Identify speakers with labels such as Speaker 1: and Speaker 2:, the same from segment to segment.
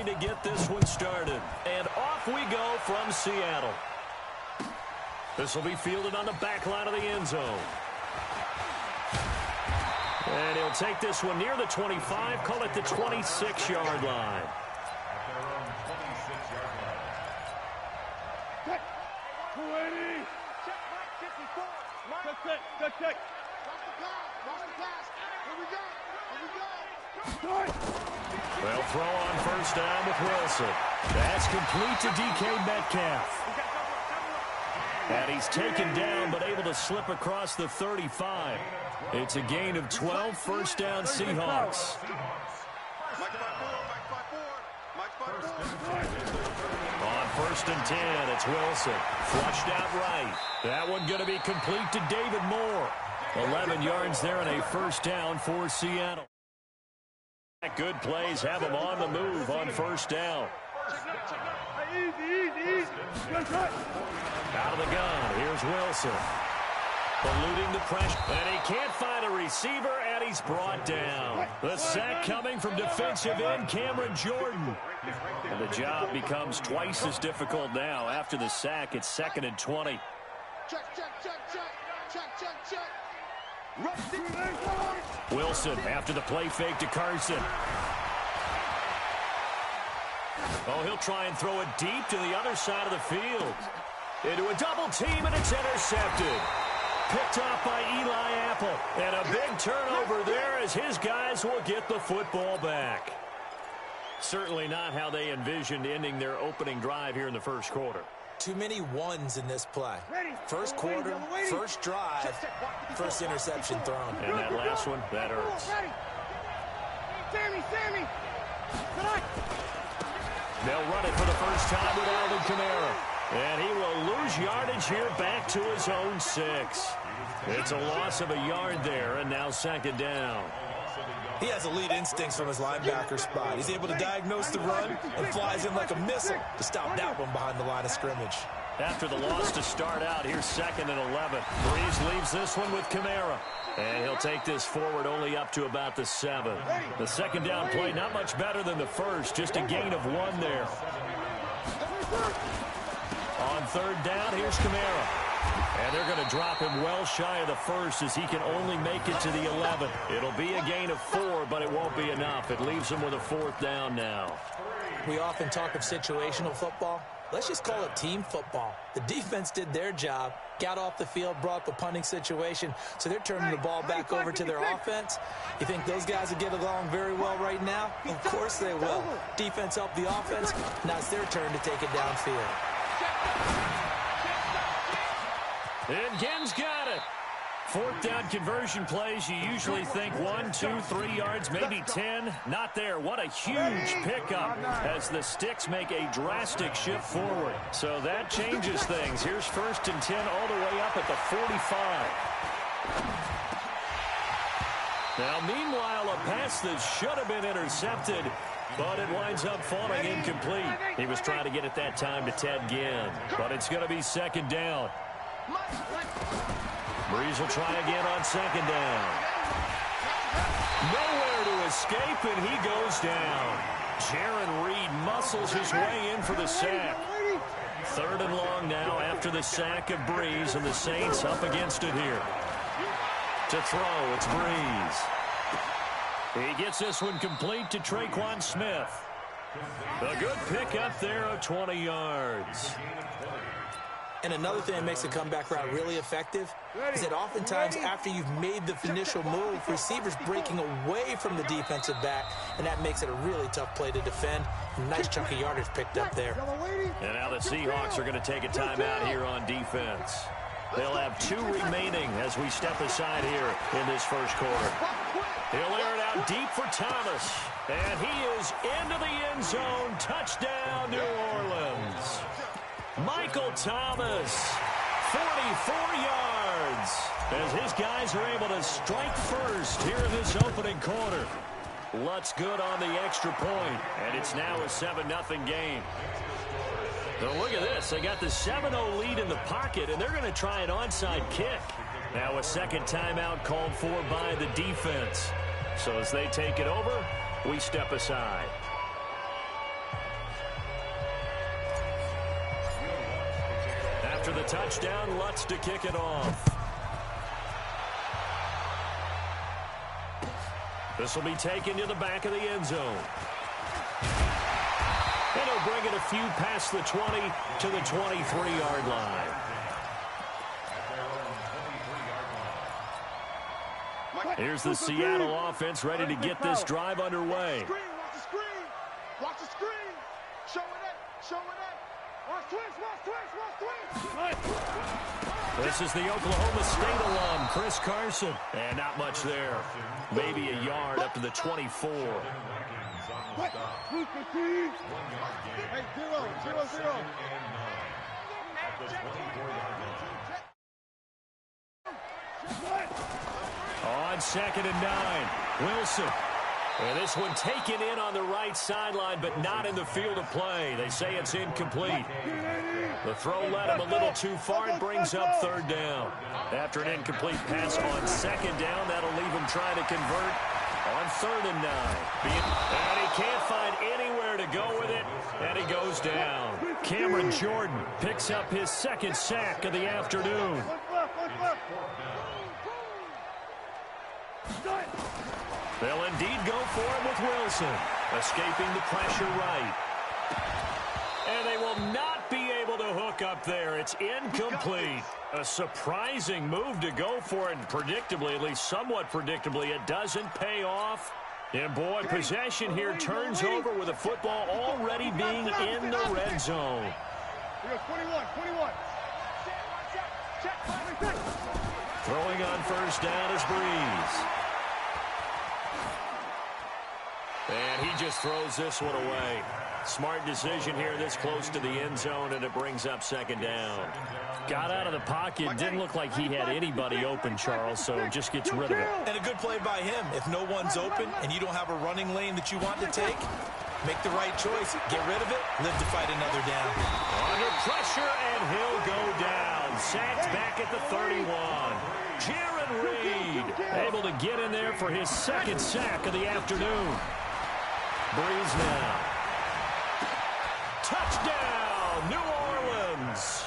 Speaker 1: to get this one started. And off we go from Seattle. This will be fielded on the back line of the end zone. And he'll take this one near the 25, call it the 26-yard line.
Speaker 2: Check.
Speaker 1: They'll throw on first down with Wilson. That's complete to DK Metcalf. And he's taken down but able to slip across the 35. It's a gain of 12, first down Seahawks. On first and 10, it's Wilson. Flushed out right. That one going to be complete to David Moore. 11 yards there and a first down for Seattle. Good plays have him on the move on first down.
Speaker 2: Easy.
Speaker 1: Out of the gun, here's Wilson. Eluding the pressure, and he can't find a receiver, and he's brought down. The sack coming from defensive end Cameron Jordan. And the job becomes twice as difficult now. After the sack, it's 2nd and 20.
Speaker 2: Check.
Speaker 1: Wilson after the play fake to Carson. Oh, he'll try and throw it deep to the other side of the field. Into a double team, and it's intercepted. Picked off by Eli Apple. And a big turnover there as his guys will get the football back. Certainly not how they envisioned ending their opening drive here in the first quarter.
Speaker 3: Too many ones in this play. First quarter, first drive, first interception thrown.
Speaker 1: And that last one, that hurts.
Speaker 2: Sammy.
Speaker 1: They'll run it for the first time with Alvin Kamara. And he will lose yardage here back to his own 6. It's a loss of a yard there, and now 2nd down.
Speaker 3: He has elite instincts from his linebacker spot. He's able to diagnose the run and flies in like a missile to stop that one behind the line of scrimmage.
Speaker 1: After the loss to start out, here's 2nd and 11. Breeze leaves this one with Kamara. And he'll take this forward only up to about the 7. The 2nd down play, not much better than the first, just a gain of 1 there. On 3rd down, here's Kamara. And they're going to drop him well shy of the 1st as he can only make it to the 11. It'll be a gain of 4, but it won't be enough. It leaves him with a 4th down now.
Speaker 3: We often talk of situational football. Let's just call it team football. The defense did their job, got off the field, brought the punting situation, so they're turning the ball back over to their offense. You think those guys will get along very well right now? Of course they will. Defense helped the offense. Now it's their turn to take it downfield.
Speaker 1: And Gen's got it. 4th down conversion plays, you usually think 1, 2, 3 yards, maybe 10. Not there. What a huge pickup as the Sticks make a drastic shift forward. So that changes things. Here's 1st and 10 all the way up at the 45. Now, meanwhile, a pass that should have been intercepted, but it winds up falling incomplete. He was trying to get it that time to Ted Ginn, but it's going to be 2nd down. Breeze will try again on 2nd down. Nowhere to escape, and he goes down. Jaron Reed muscles his way in for the sack. 3rd and long now after the sack of Breeze, and the Saints up against it here. To throw, it's Breeze. He gets this one complete to Traquan Smith. A good pickup there of 20 yards.
Speaker 3: And another thing that makes the comeback route really effective is that oftentimes after you've made the initial move, receivers breaking away from the defensive back, and that makes it a really tough play to defend. Nice chunk of yardage picked up there.
Speaker 1: And now the Seahawks are going to take a timeout here on defense. They'll have 2 remaining as we step aside here in this first quarter. He'll air it out deep for Thomas. And he is into the end zone. Touchdown, New Orleans. Michael Thomas, 44 yards, as his guys are able to strike first here in this opening quarter. Lutz good on the extra point, and it's now a 7-0 game. Now look at this. They got the 7-0 lead in the pocket, and they're going to try an onside kick. Now a second timeout called for by the defense. So as they take it over, we step aside. After the touchdown, Lutz to kick it off. This will be taken to the back of the end zone. And he'll bring it a few past the 20 to the 23-yard line. Here's the Seattle offense ready to get this drive underway.
Speaker 2: Watch the screen. Watch the screen. Showing it. Showing it. Watch twist.
Speaker 1: This is the Oklahoma State alum, Chris Carson. And not much there. Maybe a yard up to the 24.
Speaker 2: Hey, 0-0-0.
Speaker 1: On 2nd and 9, Wilson. And this one taken in on the right sideline, but not in the field of play. They say it's incomplete. The throw led him a little too far and brings up 3rd down. After an incomplete pass on 2nd down, that'll leave him trying to convert on 3rd and 9. And he can't find anywhere to go with it, and he goes down. Cameron Jordan picks up his 2nd sack of the afternoon. They'll indeed go for it with Wilson, escaping the pressure right. And they will not be able to hook up there. It's incomplete. A surprising move to go for it, and predictably, at least somewhat predictably, it doesn't pay off. And boy, possession here turns over with the football already being in the red zone.
Speaker 2: 21.
Speaker 1: Throwing on 1st down is Breeze. And he just throws this one away. Smart decision here this close to the end zone, and it brings up 2nd down. Got out of the pocket. Didn't look like he had anybody open, Charles, so just gets rid of it.
Speaker 3: And a good play by him. If no one's open and you don't have a running lane that you want to take, make the right choice. Get rid of it. Live to fight another down.
Speaker 1: Under pressure, and he'll go down. Sacked back at the 31. Jaron Reed able to get in there for his 2nd sack of the afternoon. Breeze now. Touchdown, New Orleans.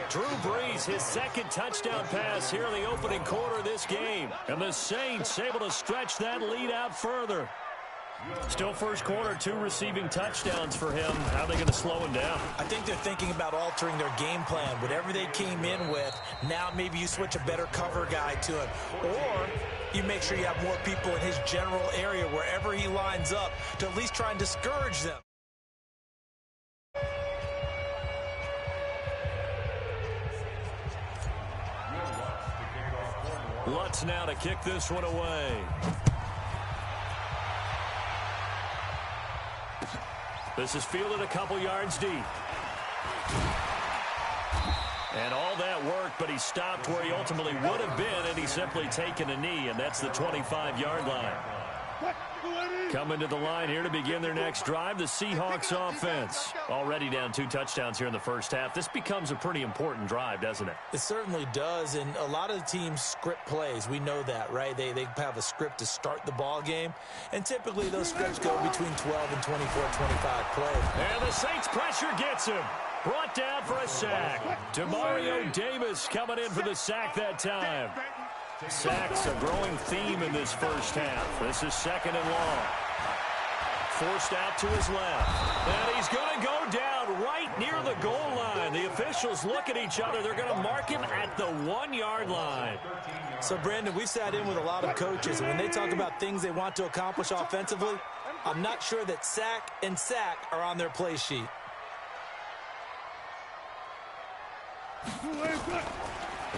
Speaker 1: Drew Brees, his 2nd touchdown pass here in the opening quarter of this game. And the Saints able to stretch that lead out further. Still first quarter, 2 receiving touchdowns for him. How are they going to slow him down?
Speaker 3: I think they're thinking about altering their game plan. Whatever they came in with, now maybe you switch a better cover guy to him. Or you make sure you have more people in his general area wherever he lines up to at least try and discourage them.
Speaker 1: Lutz now to kick this one away. This is fielded a couple yards deep. And all that work, but he stopped where he ultimately would have been, and he's simply taken a knee, and that's the 25-yard line. Coming to the line here to begin their next drive, the Seahawks offense. Already down 2 touchdowns here in the first half. This becomes a pretty important drive, doesn't it?
Speaker 3: It certainly does, and a lot of the teams script plays. We know that, right? They have a script to start the ball game, and typically those scripts go between 12 and 24, 25 plays.
Speaker 1: And the Saints pressure gets him. Brought down for a sack. Demario Davis coming in for the sack that time. Sacks a growing theme in this first half. This is 2nd and long. Forced out to his left. And he's going to go down right near the goal line. The officials look at each other. They're going to mark him at the 1-yard line.
Speaker 3: So, Brandon, we sat in with a lot of coaches, and when they talk about things they want to accomplish offensively, I'm not sure that sack and sack are on their play sheet.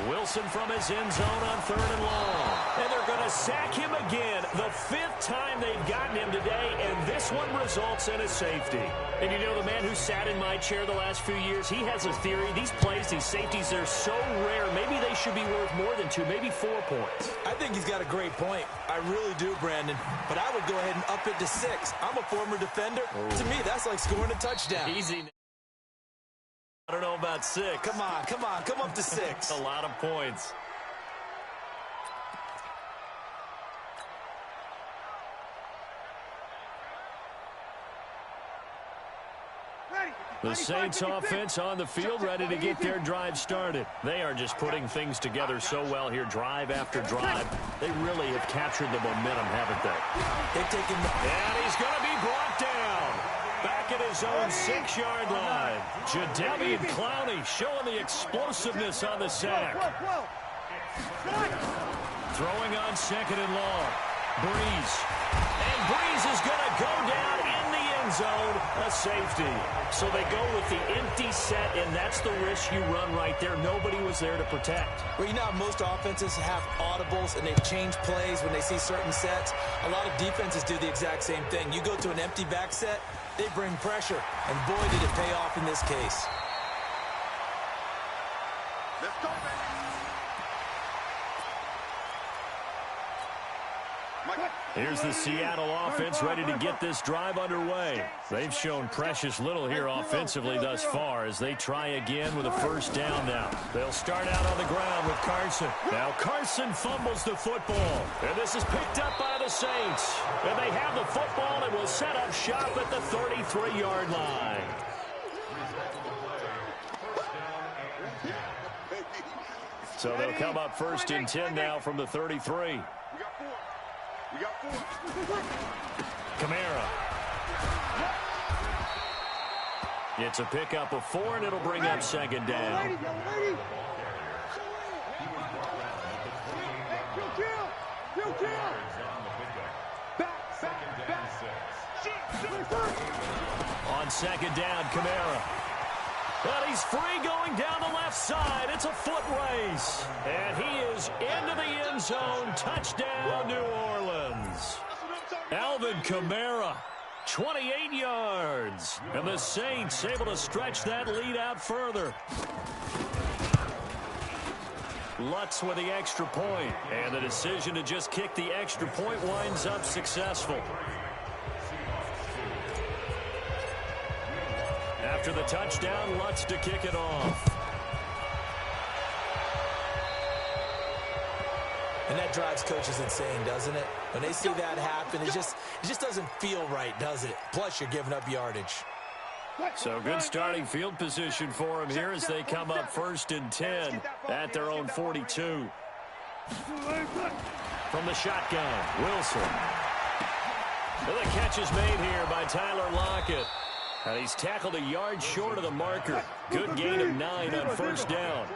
Speaker 1: Wilson from his end zone on 3rd and long. And they're going to sack him again. The 5th time they've gotten him today, and this one results in a safety. And you know, the man who sat in my chair the last few years, he has a theory. These plays, these safeties, they're so rare. Maybe they should be worth more than 2, maybe 4 points.
Speaker 3: I think he's got a great point. I really do, Brandon. But I would go ahead and up it to 6. I'm a former defender. Oh. To me, that's like scoring a touchdown.
Speaker 1: Easy. I don't know about 6.
Speaker 3: Come on, come up to 6.
Speaker 1: A lot of points. The Saints offense on the field, ready to get their drive started. They are just putting things together so well here, drive after drive. They really have captured the momentum, haven't they?
Speaker 3: They've taken the...
Speaker 1: And he's going to be brought down. Back at his own 6-yard line. Jadeveon Clowney showing the explosiveness on the sack. Throwing on 2nd and long. Breeze. And Breeze is going to go down in the end zone, a safety. So they go with the empty set, and that's the risk you run right there. Nobody was there to protect.
Speaker 3: Well, you know how most offenses have audibles, and they've changed plays when they see certain sets. A lot of defenses do the exact same thing. You go to an empty back set, they bring pressure, and boy, did it pay off in this case.
Speaker 2: Let's go, baby.
Speaker 1: Here's the Seattle offense ready to get this drive underway. They've shown precious little here offensively thus far as they try again with a first down now. They'll start out on the ground with Carson. Now Carson fumbles the football, and this is picked up by the Saints. And they have the football and will set up shop at the 33-yard line. So they'll come up first and 10 now from the 33.
Speaker 2: We got 4.
Speaker 1: Kamara. It's a pickup of 4, and it'll bring up 2nd down. On 2nd down, Kamara. But he's free going down the left side. It's a foot race. And he is into the end zone. Touchdown, New Orleans. Alvin Kamara, 28 yards. And the Saints able to stretch that lead out further. Lutz with the extra point. And the decision to just kick the extra point winds up successful. After the touchdown, Lutz to kick it off.
Speaker 3: And that drives coaches insane, doesn't it? When they see that happen, it just doesn't feel right, does it? Plus, you're giving up yardage.
Speaker 1: So good starting field position for them here as they come up first and 10 at their own 42. From the shotgun, Wilson. And the catch is made here by Tyler Lockett. And he's tackled a yard short of the marker. Good gain of 9 on first down.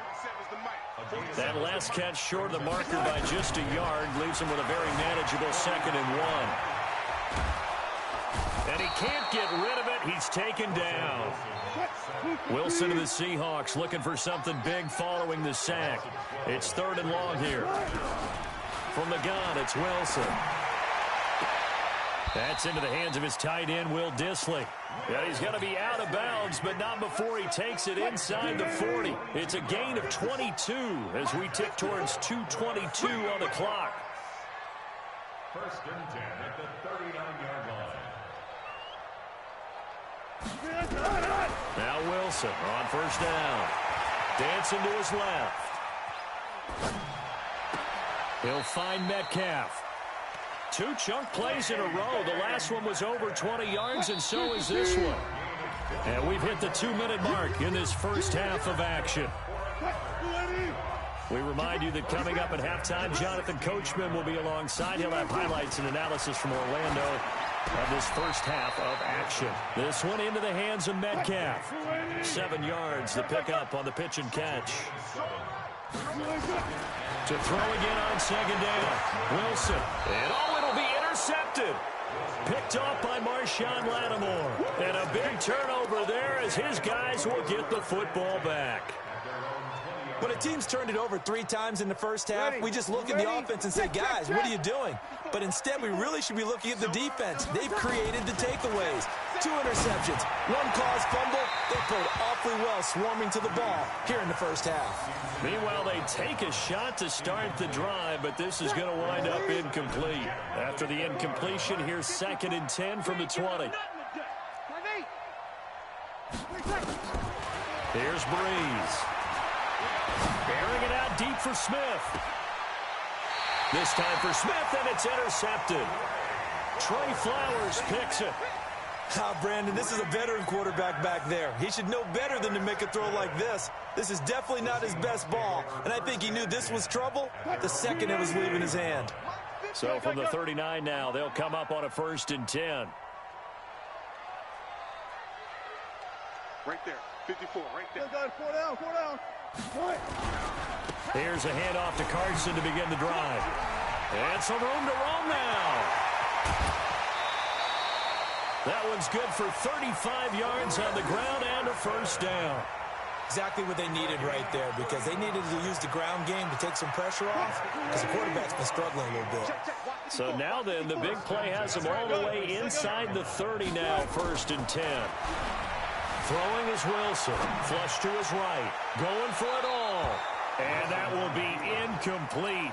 Speaker 1: That last catch short of the marker by just a yard leaves him with a very manageable 2nd and 1. And he can't get rid of it. He's taken down. Wilson of the Seahawks looking for something big following the sack. It's 3rd and long here. From the gun, it's Wilson. That's into the hands of his tight end, Will Dissly. Yeah, he's going to be out of bounds, but not before he takes it inside the 40. It's a gain of 22 as we tick towards 2:22 on the clock.
Speaker 4: First and 10 at the 39-yard line.
Speaker 1: Now Wilson on first down. Dancing to his left. He'll find Metcalf. 2 chunk plays in a row. The last one was over 20 yards, and so is this one. And we've hit the 2-minute mark in this first half of action. We remind you that coming up at halftime, Jonathan Coachman will be alongside. He'll have highlights and analysis from Orlando of this first half of action. This one into the hands of Metcalf. 7 yards, the pickup on the pitch and catch. To throw again on 2nd down. Wilson. And it'll be intercepted. Picked off by Marshawn Lattimore. And a big turnover there as his guys will get the football back.
Speaker 3: When a team's turned it over 3 times in the first half, we just look at the offense and say, guys, what are you doing? But instead, we really should be looking at the defense. They've created the takeaways. 2 interceptions, 1 caused fumble. They played awfully well swarming to the ball here in the first half.
Speaker 1: Meanwhile, they take a shot to start the drive, but this is going to wind up incomplete. After the incompletion, here's 2nd and 10 from the 20. Here's Breeze. Airing it out deep for Smith. This time for Smith, and it's intercepted. Trey Flowers picks it.
Speaker 3: Brandon, this is a veteran quarterback back there. He should know better than to make a throw like this. This is definitely not his best ball, and I think he knew this was trouble the second it was leaving his hand.
Speaker 1: So from the 39 now, they'll come up on a 1st and 10.
Speaker 2: Right there, 54, right there. Four down.
Speaker 1: Here's a handoff to Carson to begin the drive. And some room to roam now. That one's good for 35 yards on the ground and a 1st down.
Speaker 3: Exactly what they needed right there, because they needed to use the ground game to take some pressure off, because the quarterback's been struggling a little bit.
Speaker 1: So now then, the big play has them all the way inside the 30 now, 1st and 10. Throwing is Wilson. Flush to his right. Going for it all. And that will be incomplete.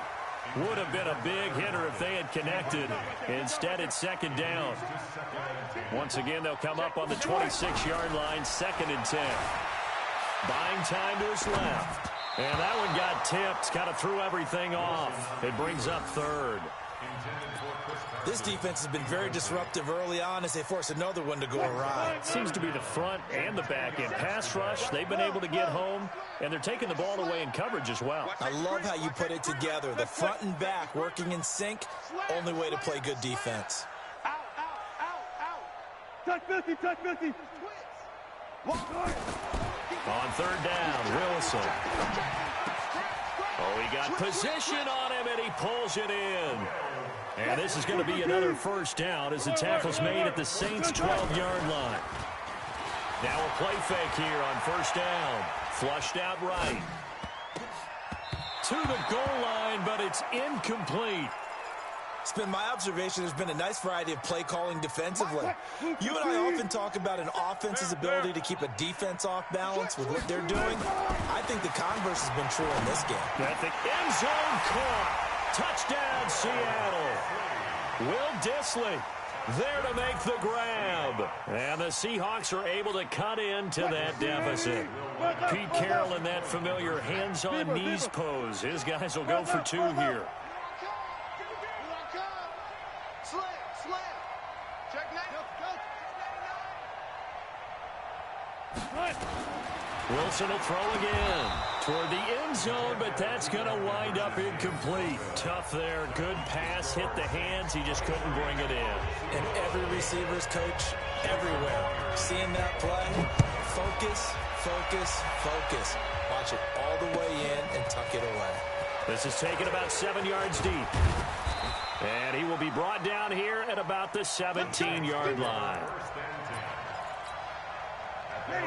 Speaker 1: Would have been a big hitter if they had connected. Instead, it's 2nd down. Once again, they'll come up on the 26-yard line, 2nd and 10. Buying time to his left. And that one got tipped. Kind of threw everything off. It brings up 3rd.
Speaker 3: This defense has been very disruptive early on as they force another one to go awry.
Speaker 1: Seems to be the front and the back end. Pass rush, they've been able to get home, and they're taking the ball away in coverage as well.
Speaker 3: I love how you put it together. The front and back working in sync. Only way to play good defense.
Speaker 2: Out. Touch 50.
Speaker 1: On 3rd down, Wilson. Oh, he got position on him, and he pulls it in. And this is going to be another 1st down as the tackle's made at the Saints' 12-yard line. Now a play fake here on 1st down. Flushed out right. To the goal line, but it's incomplete.
Speaker 3: It's been my observation there's been a nice variety of play calling defensively. You and I often talk about an offense's ability to keep a defense off balance with what they're doing. I think the converse has been true in this game.
Speaker 1: At the end zone caught. Touchdown, Seattle. Will Dissly there to make the grab. And the Seahawks are able to cut into that deficit. Pete Carroll in that familiar hands-on knees pose. His guys will go for 2 here. Wilson will throw again toward the end zone, but that's going to wind up incomplete. Tough there. Good pass. Hit the hands. He just couldn't bring it in.
Speaker 3: And every receiver's coach everywhere. Seeing that play, focus. Watch it all the way in and tuck it away.
Speaker 1: This is taken about 7 yards deep. And he will be brought down here at about the 17-yard line.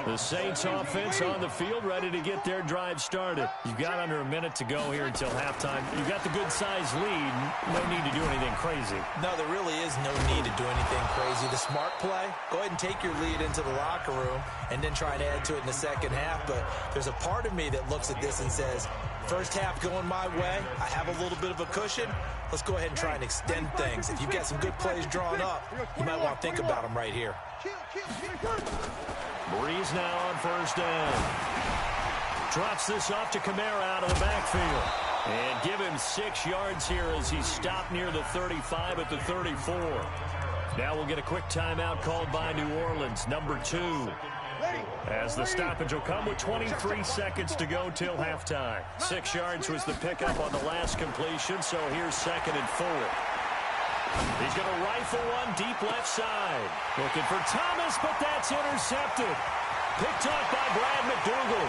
Speaker 1: The Saints offense on the field ready to get their drive started. You've got under a minute to go here until halftime. You've got the good-sized lead. No need to do anything crazy.
Speaker 3: No, there really is no need to do anything crazy. The smart play, go ahead and take your lead into the locker room and then try and add to it in the second half. But there's a part of me that looks at this and says, first half going my way, I have a little bit of a cushion. Let's go ahead and try and extend things. If you've got some good plays drawn up, you might want to think about them right here.
Speaker 1: Breeze now on 1st down. Drops this off to Kamara out of the backfield. And give him 6 yards here as he's stopped near the 35 at the 34. Now we'll get a quick timeout called by New Orleans, number 2. As the stoppage will come with 23 seconds to go till halftime. 6 yards was the pickup on the last completion, so here's 2nd and 4. He's going to rifle one deep left side. Looking for Thomas, but that's intercepted. Picked off by Brad McDougal.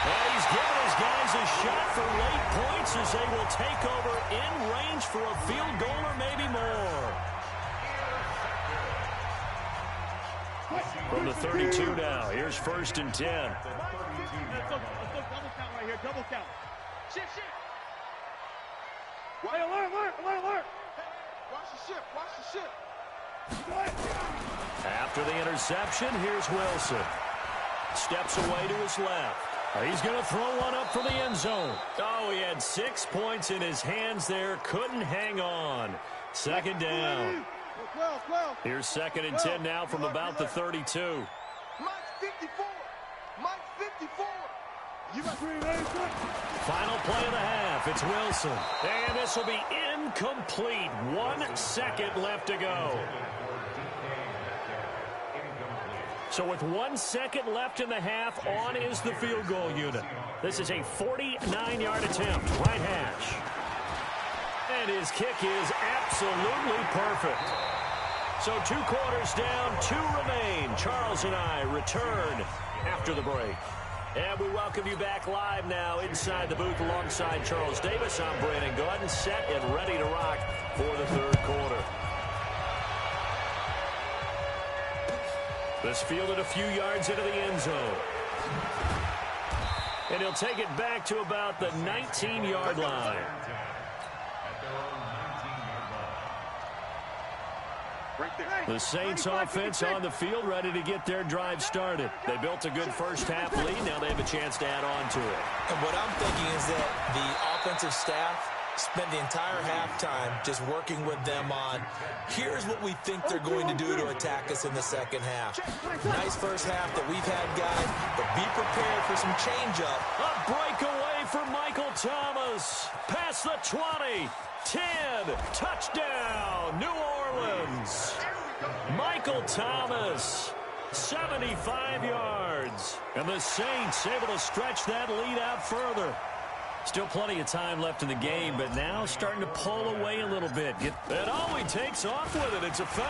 Speaker 1: And he's giving his guys a shot for late points as they will take over in range for a field goal or maybe more. From the 32 now, here's 1st and 10.
Speaker 2: Double count right here, double count. Shit. Hey, alert. Watch the ship.
Speaker 1: After the interception, here's Wilson. Steps away to his left. He's going to throw one up for the end zone. Oh, he had 6 points in his hands there. Couldn't hang on. 2nd down. Here's 2nd and 10 now from about the 32.
Speaker 2: Mike 54.
Speaker 1: Final play of the half. It's Wilson. And this will be incomplete. 1 second left to go. So with 1 second left in the half, on is the field goal unit. This is a 49-yard attempt. Right hash. And his kick is absolutely perfect. So 2 quarters down, 2 remain. Charles and I return after the break. And we welcome you back live now inside the booth alongside Charles Davis. I'm Brandon Gordon, set and ready to rock for the 3rd quarter. This fielded a few yards into the end zone. And he'll take it back to about the 19-yard line. The Saints offense on the field ready to get their drive started. They built a good first-half lead. Now they have a chance to add on to it.
Speaker 3: And what I'm thinking is that the offensive staff spent the entire halftime just working with them on, here's what we think they're going to do to attack us in the second half. Nice first half that we've had, guys, but be prepared for some change-up.
Speaker 1: A breakaway for Michael Thomas. Past the 20. 10. Touchdown, New Orleans. Michael Thomas, 75 yards. And the Saints able to stretch that lead out further. Still plenty of time left in the game, but now starting to pull away a little bit. And he takes off with it. It's a fake.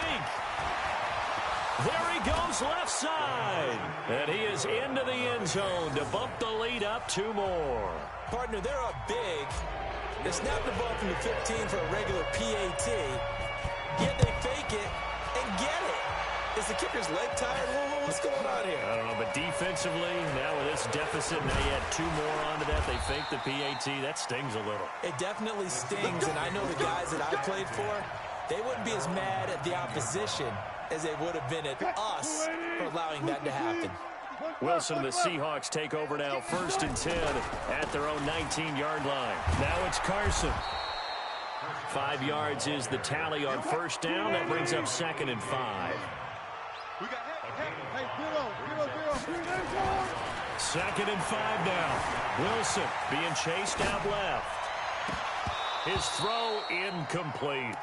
Speaker 1: There he goes left side. And he is into the end zone to bump the lead up 2 more.
Speaker 3: Partner, they're up big. They snap the ball from the 15 for a regular PAT, yet they fake it and get it. Is the kicker's leg tired? What's going on here?
Speaker 1: I don't know, but defensively, now with this deficit, now you add 2 more onto that. They fake the PAT. That stings a little.
Speaker 3: It definitely stings, and I know the guys that I played for, they wouldn't be as mad at the opposition as they would have been at us for allowing that to happen.
Speaker 1: Wilson and the Seahawks take over now, 1st and 10 at their own 19-yard line. Now it's Carson. 5 yards is the tally on 1st down. That brings up 2nd and 5. 2nd and 5 now. Wilson being chased out left. His throw incomplete.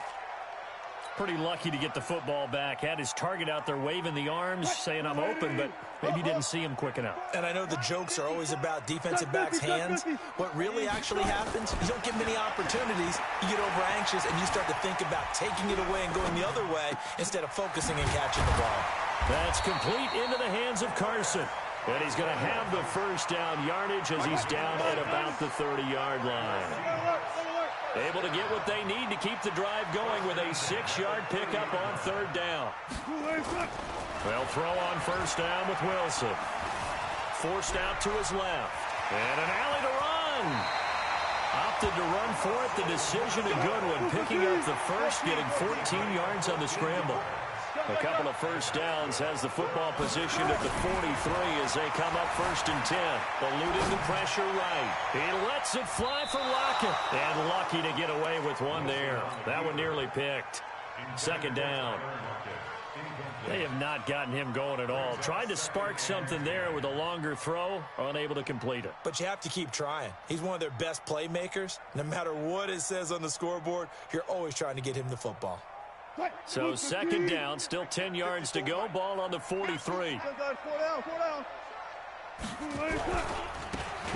Speaker 1: Pretty lucky to get the football back. Had his target out there waving the arms, saying I'm open, but maybe didn't see him quick enough.
Speaker 3: And I know the jokes are always about defensive backs' hands. What really actually happens, you don't get many opportunities. You get over anxious, and you start to think about taking it away and going the other way instead of focusing and catching the ball.
Speaker 1: That's complete into the hands of Carson. And he's going to have the 1st down yardage as he's down at about the 30-yard line. Able to get what they need to keep the drive going with a 6-yard pickup on 3rd down. They'll throw on 1st down with Wilson. Forced out to his left. And an alley to run. Opted to run for it. The decision a good one. Picking up the 1st, getting 14 yards on the scramble. A couple of 1st downs, has the football positioned at the 43 as they come up 1st and 10. Eluding the pressure right. He lets it fly for Lockett. And lucky to get away with one there. That one nearly picked. 2nd down. They have not gotten him going at all. Tried to spark something there with a longer throw, unable to complete it.
Speaker 3: But you have to keep trying. He's one of their best playmakers. No matter what it says on the scoreboard, you're always trying to get him the football.
Speaker 1: So 2nd down, still 10 yards to go. Ball on the 43.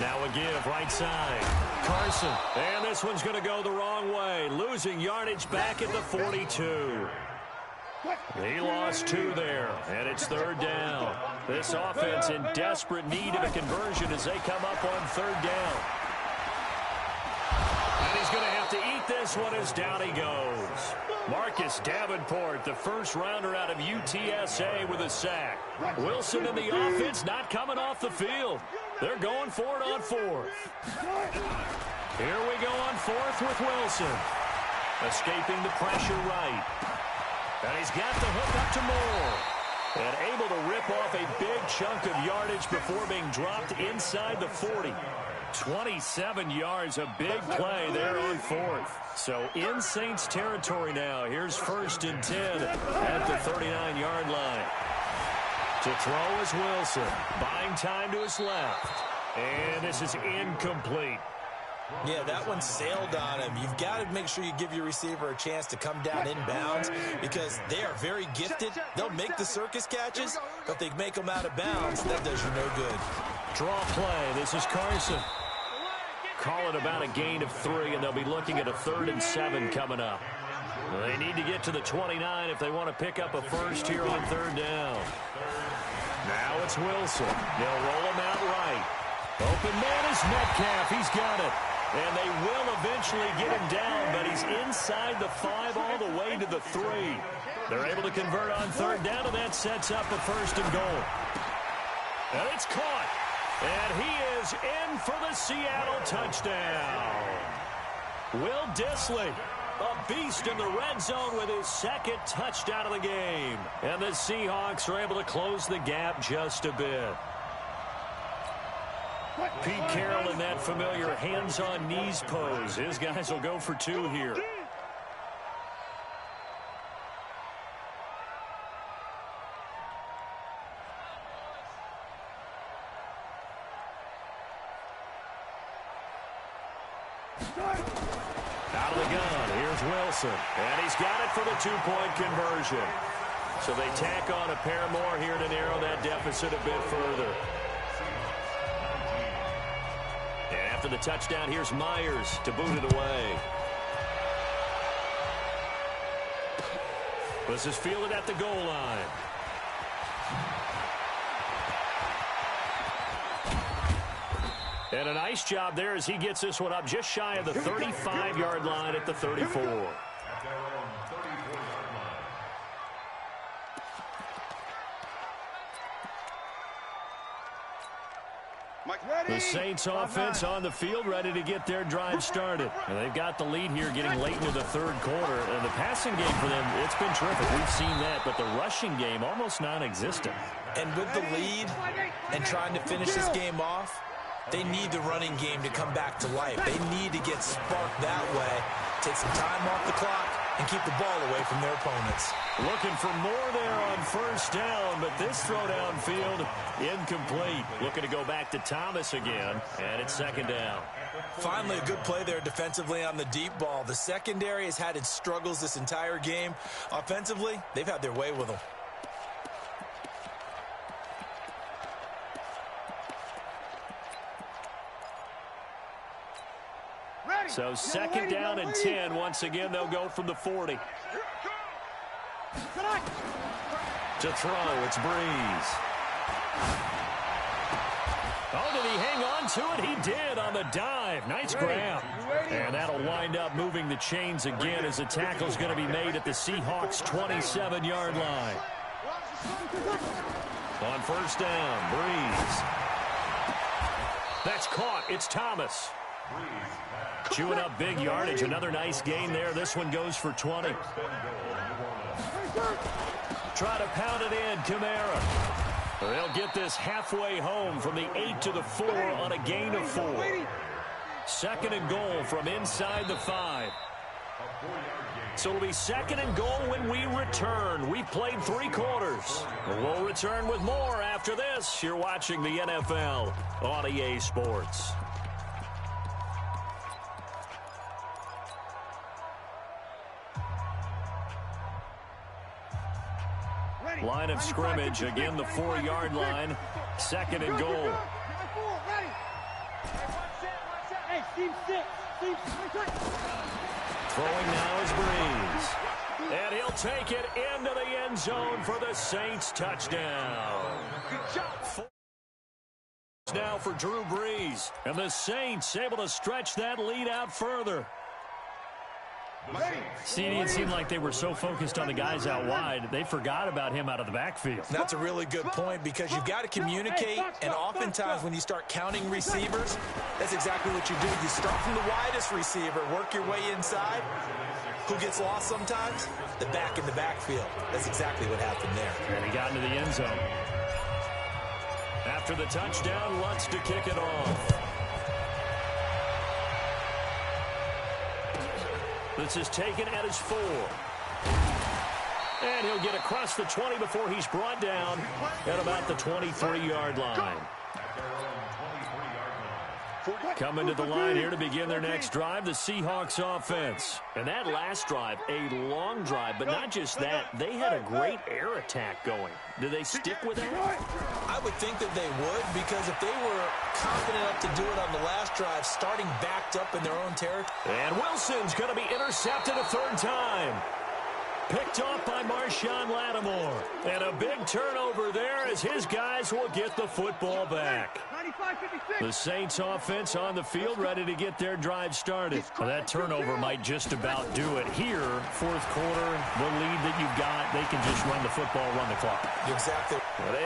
Speaker 1: Now a give, right side. Carson. And this one's going to go the wrong way. Losing yardage back at the 42. He lost 2 there, and it's 3rd down. This offense in desperate need of a conversion as they come up on 3rd down. And he's going to have to eat this one as down he goes. Marcus Davenport, the 1st rounder out of UTSA with a sack. Wilson and the offense not coming off the field. They're going for it on 4th. Here we go on 4th with Wilson. Escaping the pressure right. And he's got the hook up to Moore. And able to rip off a big chunk of yardage before being dropped inside the 40. 27 yards, a big play there on 4th. So in Saints territory now. Here's 1st and 10 at the 39-yard line. To throw is Wilson. Buying time to his left. And this is incomplete.
Speaker 3: Yeah, that one sailed on him. You've got to make sure you give your receiver a chance to come down inbounds because they are very gifted. They'll make the circus catches, but they make them out of bounds. That does you no good.
Speaker 1: Draw play. This is Carson. Call it about a gain of 3, and they'll be looking at a 3rd and 7 coming up. They need to get to the 29 if they want to pick up a first here on 3rd down. Now it's Wilson. They'll roll him out right. Open man is Metcalf. He's got it. And they will eventually get him down, but he's inside the 5 all the way to the 3. They're able to convert on 3rd down, and that sets up a 1st and goal. And it's caught. And he is in for the Seattle touchdown. Will Dissly, a beast in the red zone with his 2nd touchdown of the game. And the Seahawks are able to close the gap just a bit. Pete Carroll in that familiar hands-on knees pose. His guys will go for 2 here. Out of the gun, here's Wilson. And he's got it for the 2-point conversion. So they tack on a pair more here to narrow that deficit a bit further. And after the touchdown, here's Myers to boot it away. This is fielded at the goal line. And a nice job there as he gets this one up just shy of the 35-yard line at the 34. The Saints offense on the field ready to get their drive started. And they've got the lead here getting late into the 3rd quarter. And the passing game for them, it's been terrific. We've seen that, but the rushing game almost non-existent.
Speaker 3: And with the lead and trying to finish this game off, they need the running game to come back to life. They need to get sparked that way, take some time off the clock, and keep the ball away from their opponents.
Speaker 1: Looking for more there on 1st down, but this throw downfield incomplete. Looking to go back to Thomas again, and it's 2nd down.
Speaker 3: Finally, a good play there defensively on the deep ball. The secondary has had its struggles this entire game. Offensively, they've had their way with them.
Speaker 1: So 2nd down and 10. Once again, they'll go from the 40. To throw, it's Breeze. Oh, did he hang on to it? He did on the dive. Nice grab. And that'll wind up moving the chains again as the tackle's going to be made at the Seahawks' 27-yard line. On 1st down, Breeze. That's caught. It's Thomas. Chewing up big yardage. Another nice gain there. This one goes for 20. Try to pound it in, Kamara. They'll get this halfway home from the 8 to the 4 on a gain of 4. 2nd and goal from inside the 5. So it'll be 2nd and goal when we return. We've played 3 quarters. We'll return with more after this. You're watching the NFL on EA Sports. Line of scrimmage, again the 4-yard line, 2nd and goal. Throwing now is Breeze. And he'll take it into the end zone for the Saints touchdown. Now for Drew Brees. And the Saints able to stretch that lead out further. See, it seemed like they were so focused on the guys out wide, they forgot about him out of the backfield.
Speaker 3: That's a really good point because you've got to communicate, and oftentimes when you start counting receivers, that's exactly what you do. You start from the widest receiver, work your way inside. Who gets lost sometimes? The back in the backfield. That's exactly what happened there.
Speaker 1: And he got into the end zone. After the touchdown, Lutz to kick it off. This is taken at his 4. And he'll get across the 20 before he's brought down at about the 23-yard line. Coming to the line here to begin their next drive, the Seahawks offense. And that last drive, a long drive, but not just that, they had a great air attack going. Do they stick with that?
Speaker 3: I would think that they would, because if they were confident enough to do it on the last drive, starting backed up in their own territory.
Speaker 1: And Wilson's going to be intercepted a third time. Picked off by Marshawn Lattimore. And a big turnover there as his guys will get the football back. The Saints offense on the field ready to get their drive started. Well, that turnover might just about do it here. Fourth quarter, the lead that you've got, they can just run the football, run the clock.
Speaker 3: Exactly.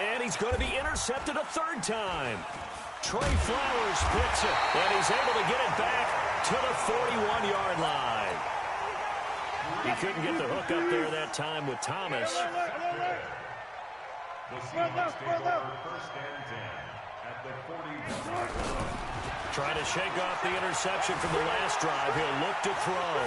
Speaker 1: And he's going to be intercepted a third time. Trey Flowers picks it, and he's able to get it back to the 41-yard line. He couldn't get the hook up there that time with Thomas.
Speaker 4: The Seahawks take over first and 10 at the 41.
Speaker 1: Trying to shake off the interception from the last drive. He'll look to throw.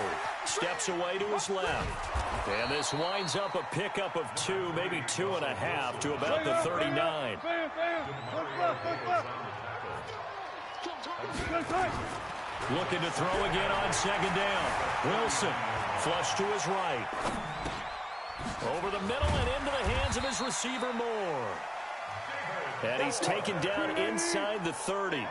Speaker 1: Steps away to his left. And this winds up a pickup of 2, maybe 2.5 to about the 39. Looking to throw again on second down. Wilson, flush to his right. Over the middle and into the hands of his receiver Moore. And he's taken down inside the 30.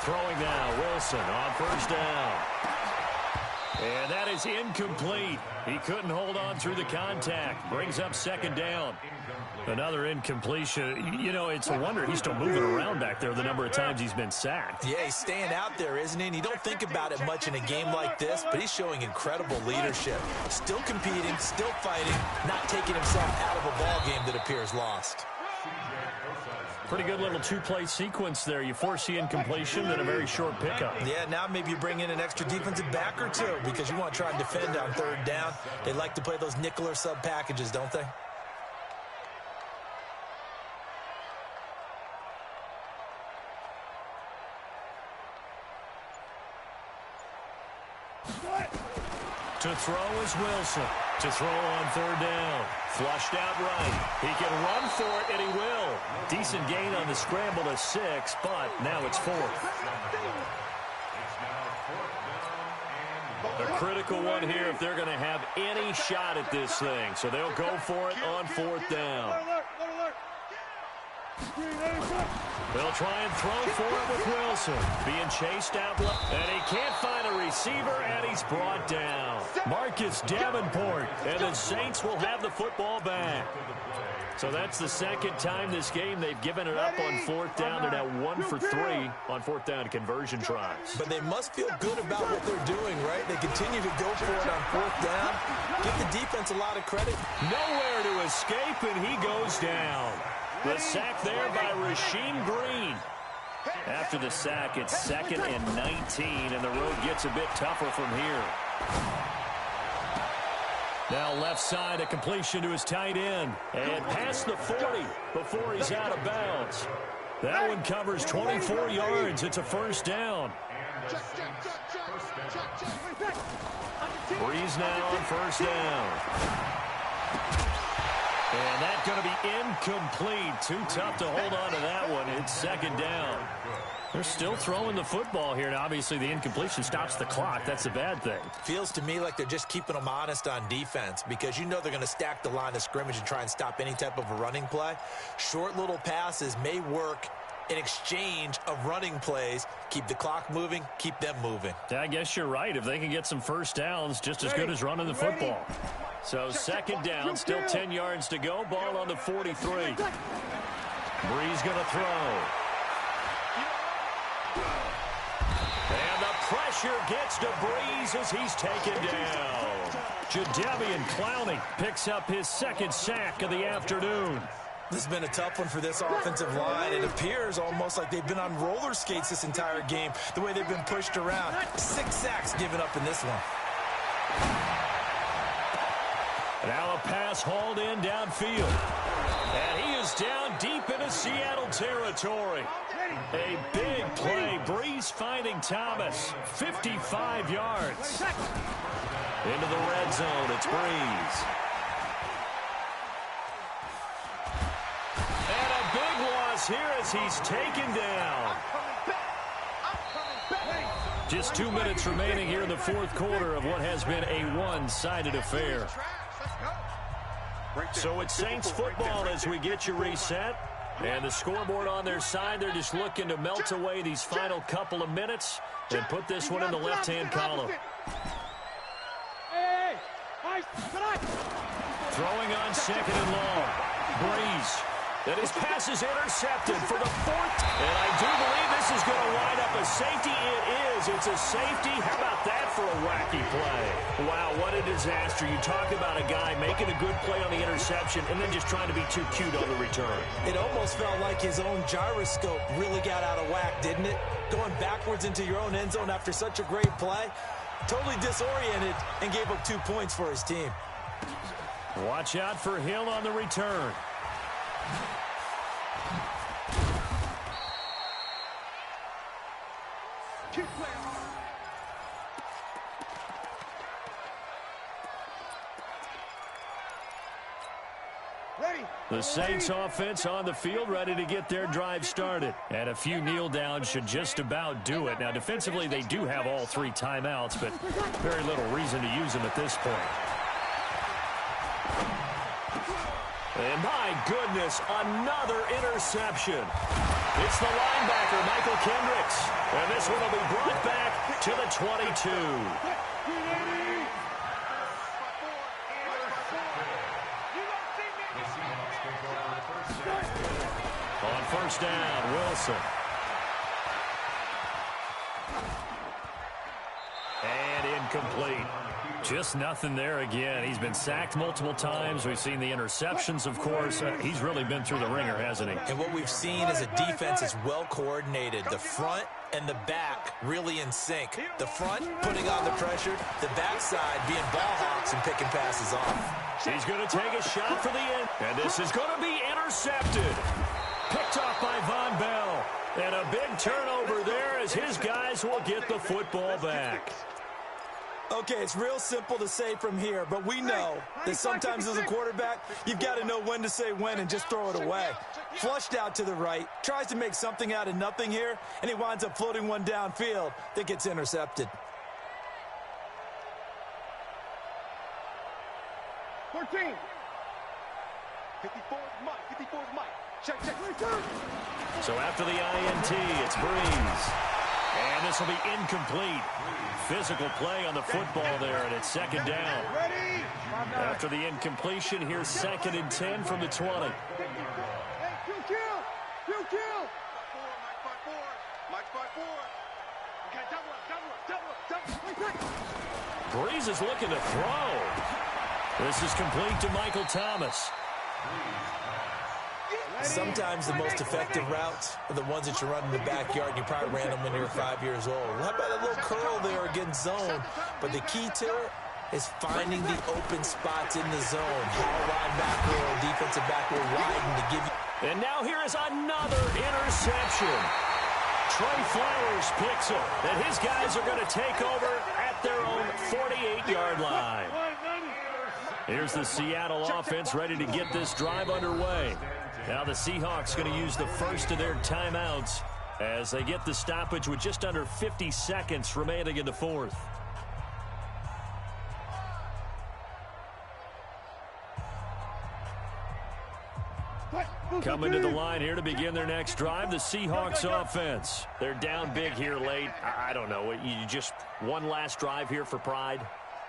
Speaker 1: Throwing now, Wilson on first down. And that is incomplete. He couldn't hold on through the contact. Brings up second down. Another incompletion. You know, it's a wonder he's still moving around back there the number of times he's been sacked.
Speaker 3: Yeah, he's staying out there, isn't he? And you don't think about it much in a game like this, but he's showing incredible leadership. Still competing, still fighting, not taking himself out of a ball game that appears lost.
Speaker 1: Pretty good little two-play sequence there. You force the incompletion and a very short pickup.
Speaker 3: Yeah, now maybe you bring in an extra defensive back or two because you want to try and defend on third down. They like to play those nickel or sub packages, don't they? To throw is Wilson. To throw on third down. Flushed out right. He can run for it, and he will. Decent gain on the scramble to 6, but now it's 4th. A critical one here if they're going to have any shot at this thing. So they'll go for it on 4th down. They'll try and throw for it with Wilson. Being chased out left. And he can't find a receiver, and he's brought down. Marcus Davenport. And the Saints will have the football back. So that's the second time this game they've given it up on 4th down. They're now 1 for 3 on 4th down conversion tries. But they must feel good about what they're doing, right? They continue to go for it on 4th down. Give the defense a lot of credit.
Speaker 1: Nowhere to escape, and he goes down. The sack there by Rasheem Green. After the sack, it's 2nd and 19, and the road gets a bit tougher from here. Now left side, a completion to his tight end. And past the 40 before he's out of bounds. That one covers 24 yards. It's a first down. Breeze now on first down. And that's going to be incomplete. Too tough to hold on to that one. It's 2nd down. They're still throwing the football here, and obviously the incompletion stops the clock. That's a bad thing.
Speaker 3: Feels to me like they're just keeping them honest on defense because you know they're going to stack the line of scrimmage and try and stop any type of a running play. Short little passes may work in exchange of running plays. Keep the clock moving, keep them moving.
Speaker 1: Yeah, I guess you're right. If they can get some first downs, just as good as running the football. So 2nd down, still 10 yards to go. Ball on the 43. Breeze going to throw. And the pressure gets to Breeze as he's taken down. Jadeveon Clowney picks up his 2nd sack of the afternoon.
Speaker 3: This has been a tough one for this offensive line. It appears almost like they've been on roller skates this entire game, the way they've been pushed around. 6 sacks given up in this one.
Speaker 1: Now a pass hauled in downfield. And he is down deep into Seattle territory. A big play. Breeze finding Thomas. 55 yards. Into the red zone. It's Breeze. this here as he's taken down. Just 2 minutes remaining here in the fourth quarter of what has been a one-sided affair. So it's Saints football as we get you reset. And the scoreboard on their side, they're just looking to melt away these final couple of minutes and put this one in the left-hand column. Throwing on second and long. Breeze. And his pass is intercepted for the fourth. And I do believe this is going to wind up a safety. It is. It's a safety. How about that for a wacky play? Wow, what a disaster. You talk about a guy making a good play on the interception and then just trying to be too cute on the return.
Speaker 3: It almost felt like his own gyroscope really got out of whack, didn't it? Going backwards into your own end zone after such a great play. Totally disoriented and gave up 2 points for his team.
Speaker 1: Watch out for Hill on the return. The Saints offense on the field, ready to get their drive started. And a few kneel downs should just about do it. Now, defensively, they do have all 3 timeouts, but very little reason to use them at this point. And my goodness, another interception. It's the linebacker, Michael Kendricks. And this one will be brought back to the 22. On first down, Wilson. And incomplete. Just nothing there again. He's been sacked multiple times. We've seen the interceptions, of course. He's really been through the ringer, hasn't he?
Speaker 3: And what we've seen is a defense is well coordinated. The front and the back really in sync. The front putting on the pressure, the backside being ball hawks and picking passes off.
Speaker 1: He's going to take a shot for the end. And this is going to be intercepted. Picked off by Von Bell. And a big turnover there as his guys will get the football back.
Speaker 3: Okay, it's real simple to say from here, but we know that sometimes as a quarterback, you've got to know when to say when and just throw it away. Flushed out to the right, tries to make something out of nothing here, and he winds up floating one downfield that gets intercepted.
Speaker 2: 14. 54 is Mike. 54 is Mike. Check.
Speaker 1: So after the INT, it's Breeze. And this will be incomplete. Physical play on the football there, and it's second down. After the incompletion, here's 2nd and 10 from the 20.
Speaker 2: Hey, kill. Mike 5-4. Okay, double up.
Speaker 1: Breeze is looking to throw. This is complete to Michael Thomas.
Speaker 3: Sometimes the most effective routes are the ones that you run in the backyard, and you probably ran them when you were 5 years old. How about a little curl there against zone? But the key to it is finding the open spots in the zone. How a linebacker or a defensive back will widen to give you.
Speaker 1: And now here is another interception. Trey Flowers picks it, and his guys are going to take over at their own 48-yard line. Here's the Seattle offense ready to get this drive underway. Now the Seahawks going to use the first of their timeouts as they get the stoppage with just under 50 seconds remaining in the fourth. Coming to the line here to begin their next drive, the Seahawks offense. They're down big here late. I don't know. You just one last drive here for pride?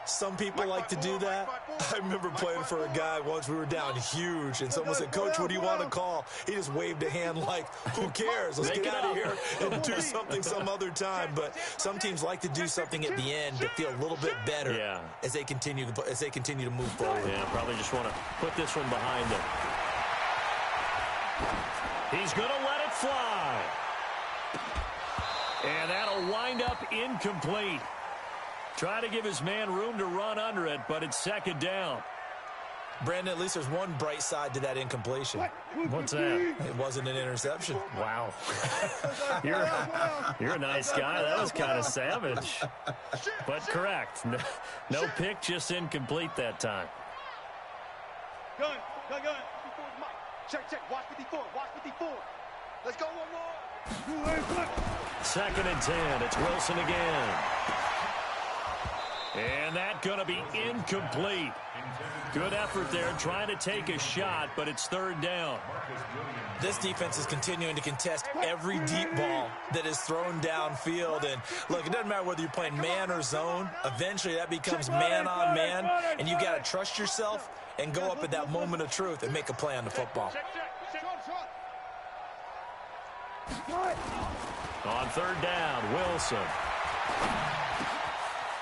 Speaker 3: Some people like to do that. I remember playing for a guy once. We were down huge, and someone said, "Coach, what do you want to call?" He just waved a hand like, "Who cares? Let's get out of here and do something some other time." But some teams like to do something at the end to feel a little bit better as they continue to move forward.
Speaker 1: Yeah, probably just want to put this one behind them. He's going to let it fly. And that'll wind up incomplete. Try to give his man room to run under it, but it's second down.
Speaker 3: Brandon, at least there's one bright side to that incompletion.
Speaker 1: What's that?
Speaker 3: It wasn't an interception.
Speaker 1: Wow. You're a nice guy. That was kind of savage. But correct. No pick, just incomplete that time.
Speaker 2: Gun. 54 is Mike. Check. Watch 54. Let's go one more.
Speaker 1: 2nd and 10. It's Wilson again. And that's going to be incomplete. Good effort there trying to take a shot, but it's 3rd down.
Speaker 3: This defense is continuing to contest every deep ball that is thrown downfield. And, look, it doesn't matter whether you're playing man or zone. Eventually that becomes man on man, and you got to trust yourself and go up at that moment of truth and make a play on the football.
Speaker 1: On 3rd down, Wilson.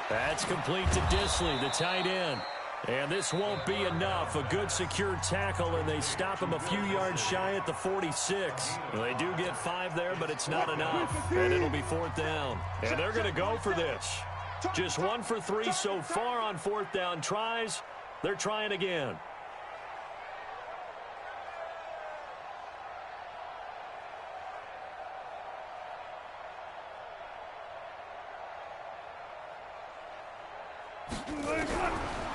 Speaker 1: That's complete to Disley, the tight end. And this won't be enough. A good secure tackle, and they stop him a few yards shy at the 46. Well, they do get 5 there, but it's not enough. And it'll be 4th down. And they're going to go for this. Just 1 for 3 so far on 4th down tries. They're trying again.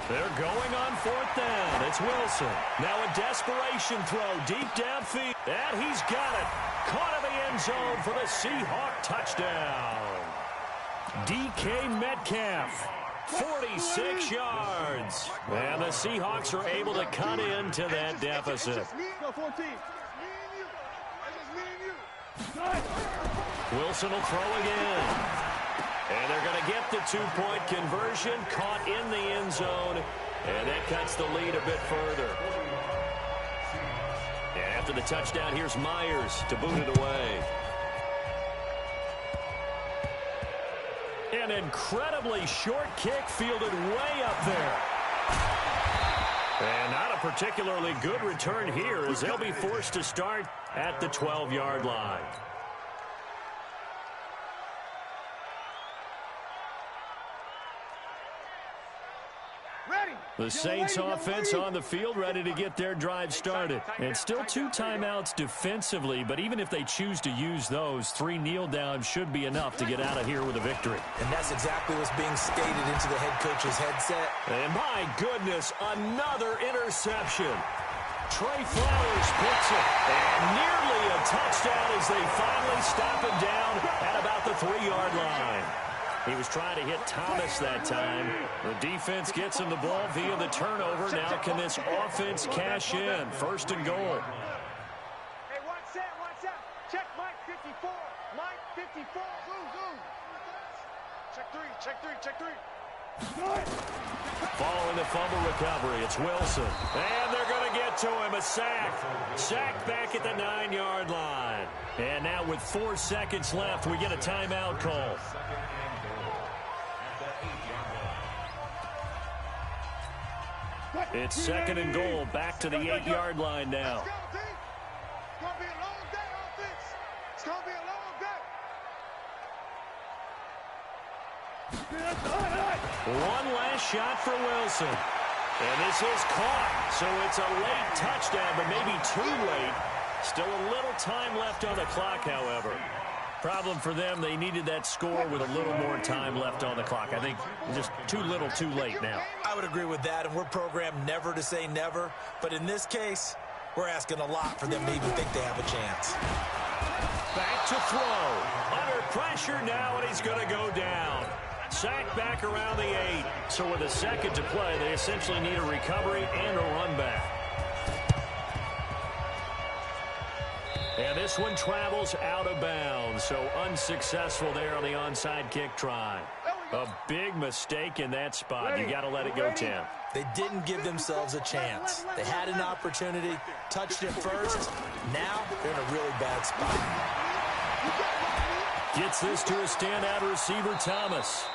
Speaker 1: They're going on 4th down. It's Wilson. Now a desperation throw deep downfield. And he's got it. Caught in the end zone for the Seahawk touchdown. DK Metcalf, 46 yards. And the Seahawks are able to cut into that deficit. Wilson will throw again. And they're going to get the 2-point conversion, caught in the end zone, and that cuts the lead a bit further. And after the touchdown, here's Myers to boot it away. An incredibly short kick fielded way up there. And not a particularly good return here as they'll be forced to start at the 12-yard line. The Saints offense on the field ready to get their drive started. And still 2 timeouts defensively, but even if they choose to use those, 3 kneel downs should be enough to get out of here with a victory.
Speaker 3: And that's exactly what's being stated into the head coach's headset.
Speaker 1: And my goodness, another interception. Trey Flowers picks it. And nearly a touchdown as they finally stop him down at about the 3-yard line. He was trying to hit Thomas that time. The defense gets him the ball via the turnover. Now can this offense cash in? 1st and goal.
Speaker 2: Hey, watch that, watch that. Check Mike 54. Mike 54. Check 3.
Speaker 1: Following the fumble recovery, it's Wilson. And they're going to get to him. A sack. Sack back at the 9-yard line. And now with 4 seconds left, we get a timeout call. It's 2nd and goal, back to the 8-yard line now.
Speaker 2: It's going to be a long day, offense. It's going to be a long day.
Speaker 1: One last shot for Wilson. And this is caught. So it's a late touchdown, but maybe too late. Still a little time left on the clock, however. Problem for them, they needed that score with a little more time left on the clock. I think just too little, too late now.
Speaker 3: I would agree with that, and we're programmed never to say never. But in this case, we're asking a lot for them to even think they have a chance.
Speaker 1: Back to throw. Under pressure now, and he's going to go down. Sack back around the 8. So with a second to play, they essentially need a recovery and a run back. And this one travels out of bounds, so unsuccessful there on the onside kick try. A big mistake in that spot. You got to let it go 10.
Speaker 3: They didn't give themselves a chance. They had an opportunity, touched it first. Now they're in a really bad spot.
Speaker 1: Gets this to a standout receiver, Thomas.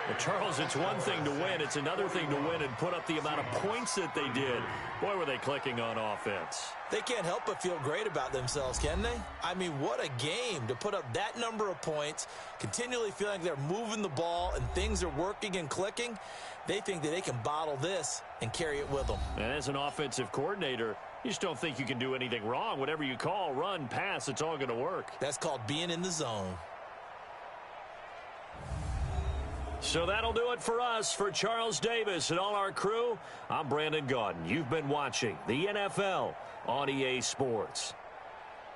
Speaker 1: Well, Charles, it's one thing to win. It's another thing to win and put up the amount of points that they did. Boy, were they clicking on offense.
Speaker 3: They can't help but feel great about themselves, can they? I mean, what a game to put up that number of points, continually feeling like they're moving the ball and things are working and clicking. They think that they can bottle this and carry it with them.
Speaker 1: And as an offensive coordinator, you just don't think you can do anything wrong. Whatever you call, run, pass, it's all going to work.
Speaker 3: That's called being in the zone.
Speaker 1: So that'll do it for us. For Charles Davis and all our crew, I'm Brandon Gaudin. You've been watching the NFL on EA Sports.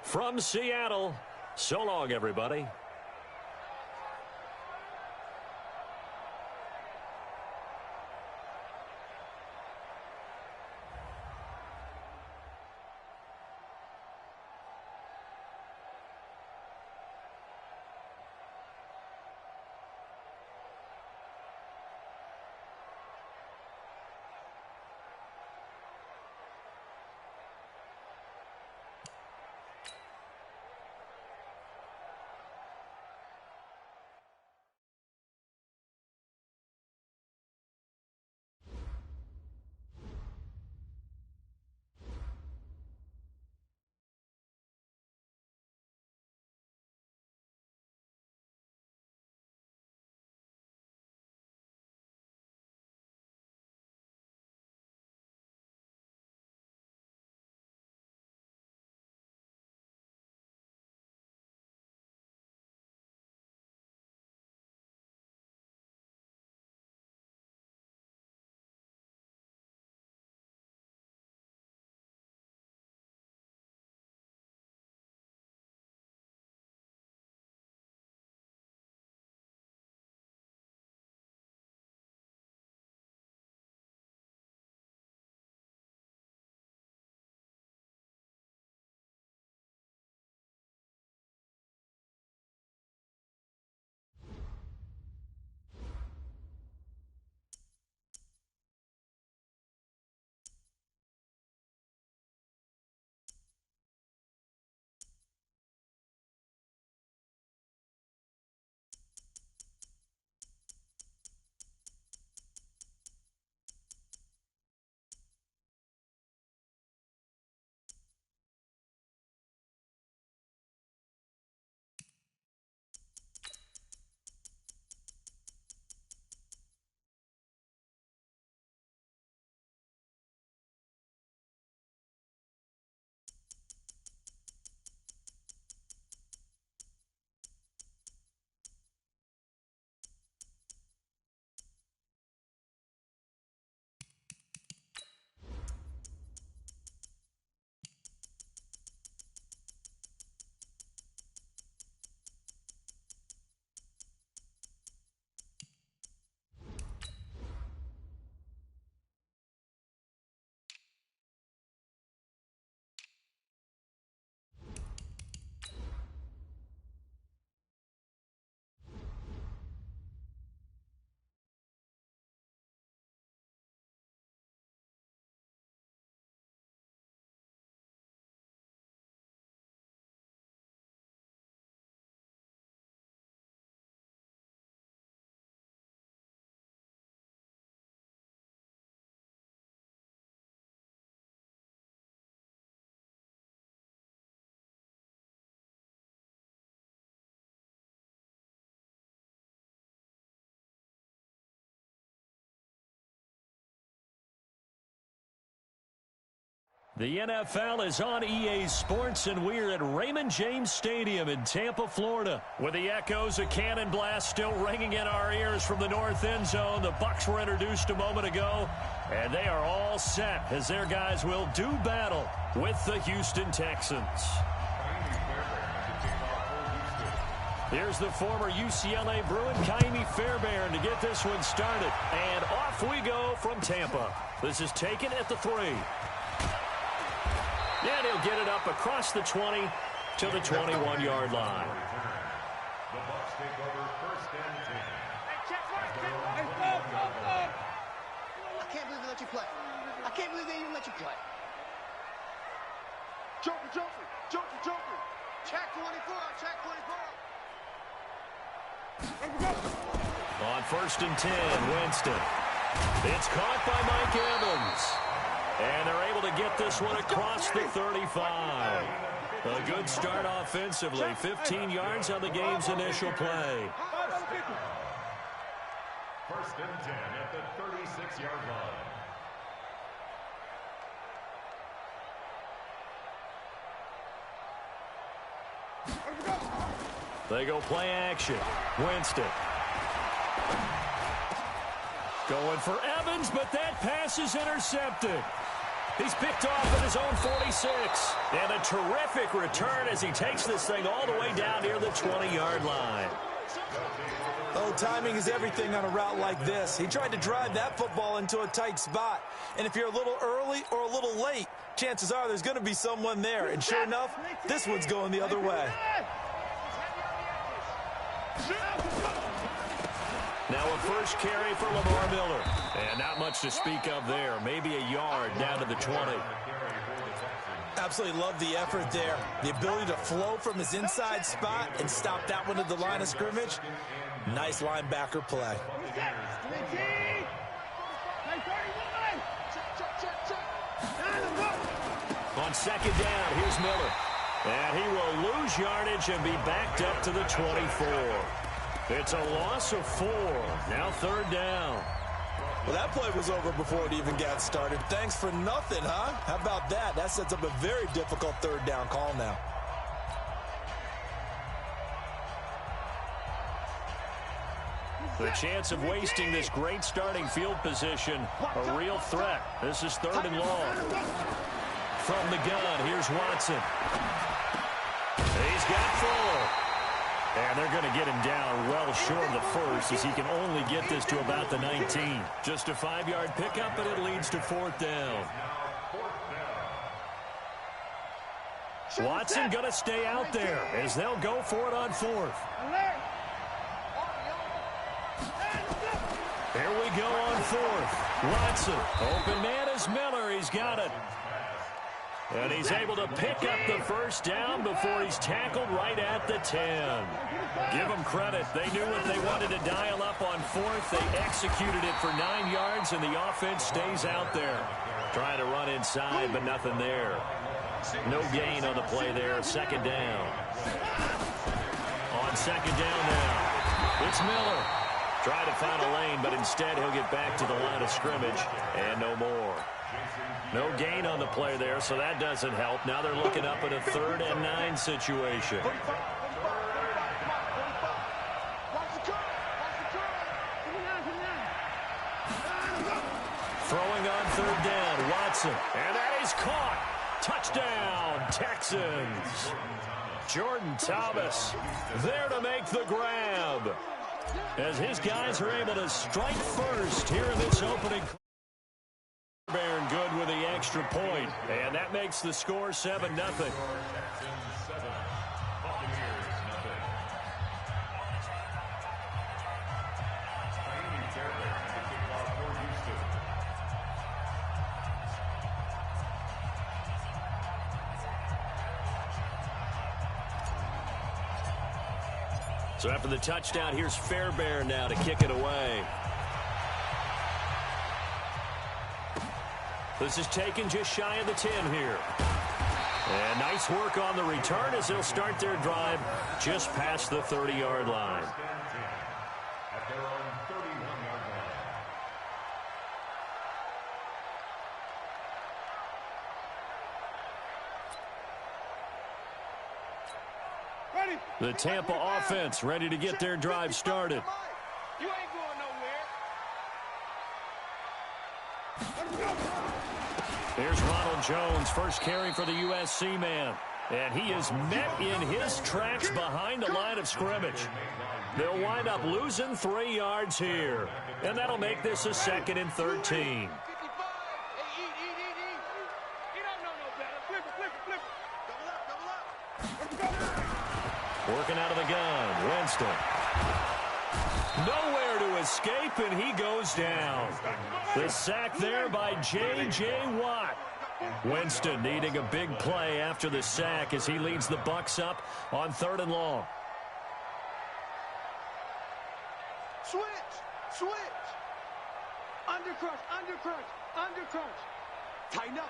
Speaker 1: From Seattle, so long, everybody. The NFL is on EA Sports, and we're at Raymond James Stadium in Tampa, Florida. With the echoes of cannon blast still ringing in our ears from the north end zone, the Bucs were introduced a moment ago, and they are all set as their guys will do battle with the Houston Texans. Here's the former UCLA Bruin, Kaimi Fairbairn, to get this one started. And off we go from Tampa. This is taken at the 3. And he'll get it up across the 20 to the 21-yard line.
Speaker 4: The Bucs take over first and 10.
Speaker 2: I can't believe they let you play. I can't believe they even let you play. Joker, Joker, Joker, Joker. Check 24, check 24.
Speaker 1: On first and 10, Winston. It's caught by Mike Evans. And they're able to get this one across the 35. A good start offensively. 15 yards on the game's initial play.
Speaker 4: First and 10 at the 36-yard line.
Speaker 1: They go play action. Winston. Going for Evans, but that pass is intercepted. He's picked off at his own 46. And a terrific return as he takes this thing all the way down near the 20-yard line.
Speaker 3: Oh, timing is everything on a route like this. He tried to drive that football into a tight spot. And if you're a little early or a little late, chances are there's going to be someone there. And sure enough, this one's going the other way.
Speaker 1: Now a first carry for Lamar Miller. And not much to speak of there. Maybe a yard down to the 20.
Speaker 3: Absolutely love the effort there. The ability to flow from his inside spot and stop that one at the line of scrimmage. Nice linebacker play.
Speaker 1: On second down, here's Miller. And he will lose yardage and be backed up to the 24. It's a loss of 4. Now third down.
Speaker 3: Well, that play was over before it even got started. Thanks for nothing, huh? How about that? That sets up a very difficult third down call now.
Speaker 1: The chance of wasting this great starting field position, a real threat. This is third and long. From the gun, here's Watson. He's got Fuller. And they're going to get him down well short of the first as he can only get this to about the 19. Just a 5-yard pickup, and it leads to fourth down. Watson going to stay out there as they'll go for it on fourth. Here we go on fourth. Watson, open man is Miller. He's got it. And he's able to pick up the first down before he's tackled right at the 10. Give them credit. They knew what they wanted to dial up on fourth. They executed it for 9 yards, and the offense stays out there. Trying to run inside, but nothing there. No gain on the play there. Second down. On second down now, it's Miller. Try to find a lane, but instead he'll get back to the line of scrimmage, and no more. No gain on the play there, so that doesn't help. Now they're looking up at a 3rd and 9 situation. Throwing on third down, Watson. And that is caught. Touchdown, Texans. Jordan Thomas there to make the grab. As his guys are able to strike first here in this opening. Bearing good with the extra point. And that makes the score 7-0. So after the touchdown, here's Fairbairn now to kick it away. This is taken just shy of the 10 here. And nice work on the return as they'll start their drive just past the 30-yard line.
Speaker 4: At their own 31-yard line.
Speaker 1: The Tampa offense ready to get their drive started.
Speaker 2: You ain't going nowhere.
Speaker 1: Here's Ronald Jones, first carry for the USC man. And he is met in his tracks behind the line of scrimmage. They'll wind up losing 3 yards here. And that'll make this a 2nd and 13. Working out of the gun, Winston. Nowhere to escape, and he goes down. The sack there by J.J. Watt. Winston needing a big play after the sack as he leads the Bucs up on 3rd and long.
Speaker 2: Switch. Undercrush. Tighten up.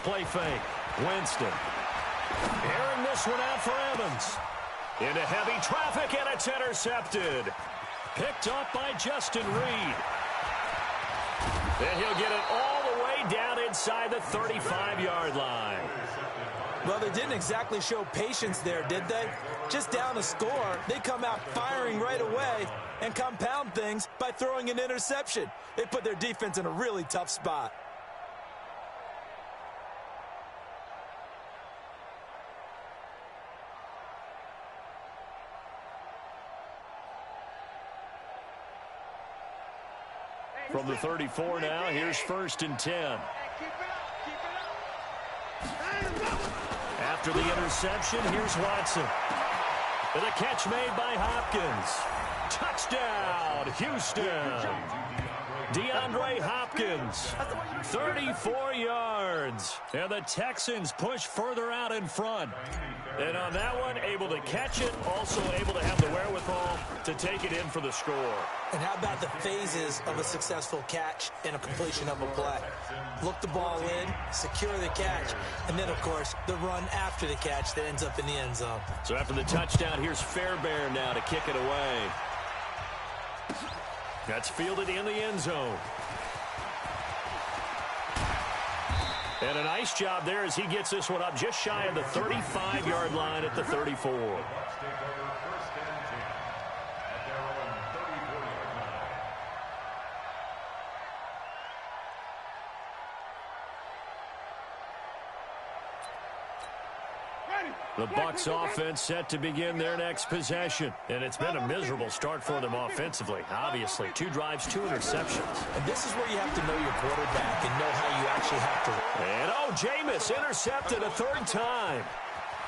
Speaker 1: Play fake. Winston. Airing this one out for Evans. Into heavy traffic, and it's intercepted. Picked up by Justin Reed. Then he'll get it all the way down inside the 35-yard line.
Speaker 3: Well, they didn't exactly show patience there, did they? Just down a score, they come out firing right away and compound things by throwing an interception. They put their defense in a really tough spot.
Speaker 1: From the 34 now, here's 1st and 10. After the interception, here's Watson. And a catch made by Hopkins. Touchdown, Houston. DeAndre Hopkins, 34 yards. And the Texans push further out in front. And on that one, able to catch it, also able to have the wherewithal to take it in for the score.
Speaker 3: And how about the phases of a successful catch and a completion of a play? Look the ball in, secure the catch, and then, of course, the run after the catch that ends up in the end zone.
Speaker 1: So after the touchdown, here's Fairbairn now to kick it away. That's fielded in the end zone. And a nice job there as he gets this one up just shy of the 35-yard line at the 34. The Bucs offense set to begin their next possession. And it's been a miserable start for them offensively. Obviously, 2 drives, 2 interceptions.
Speaker 3: And this is where you have to know your quarterback and know how you actually have to.
Speaker 1: And Jameis intercepted a 3rd time.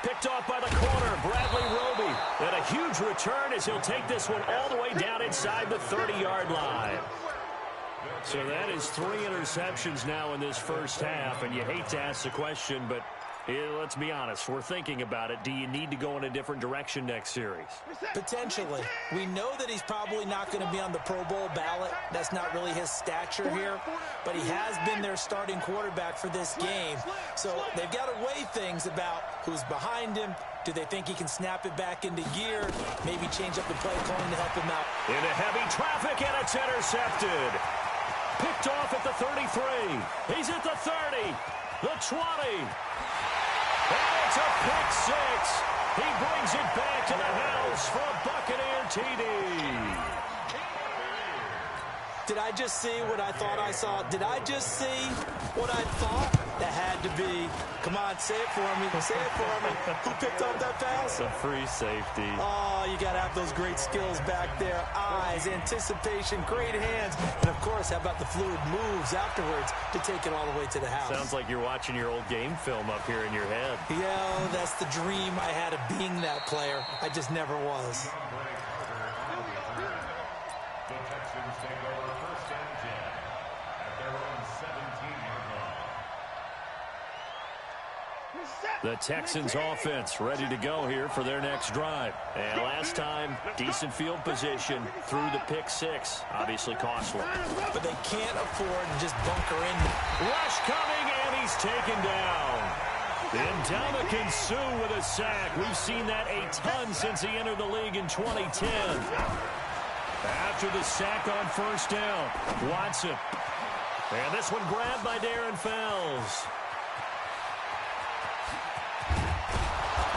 Speaker 1: Picked off by the corner, Bradley Roby. And a huge return as he'll take this one all the way down inside the 30-yard line. So that is 3 interceptions now in this first half. And you hate to ask the question, but let's be honest, we're thinking about it. Do you need to go in a different direction next series?
Speaker 3: Potentially. We know that he's probably not going to be on the Pro Bowl ballot. That's not really his stature here. But he has been their starting quarterback for this game. So they've got to weigh things about who's behind him. Do they think he can snap it back into gear? Maybe change up the play calling to help him out.
Speaker 1: Into heavy traffic, and it's intercepted. Picked off at the 33. He's at the 30, the 20. And it's a pick 6. He brings it back to the house for a Buccaneer TD.
Speaker 3: Did I just see what I thought I saw? Did I just see what I thought? That had to be. Come on, say it for me. Say it for me. Who picked up that pass?
Speaker 1: A free safety.
Speaker 3: Oh, you got to have those great skills back there. Eyes, anticipation, great hands. And, of course, how about the fluid moves afterwards to take it all the way to the house?
Speaker 1: Sounds like you're watching your old game film up here in your head.
Speaker 3: Yeah, that's the dream I had of being that player. I just never was.
Speaker 4: The Texans take over 1st and 10 at their own 17-yard line.
Speaker 1: The Texans offense ready to go here for their next drive. And last time, decent field position through the pick 6. Obviously costly.
Speaker 3: But they can't afford to just bunker in.
Speaker 1: Rush coming, and he's taken down. And Ndamukong Suh with a sack. We've seen that a ton since he entered the league in 2010. After the sack on 1st down, Watson. And this one grabbed by Darren Fells.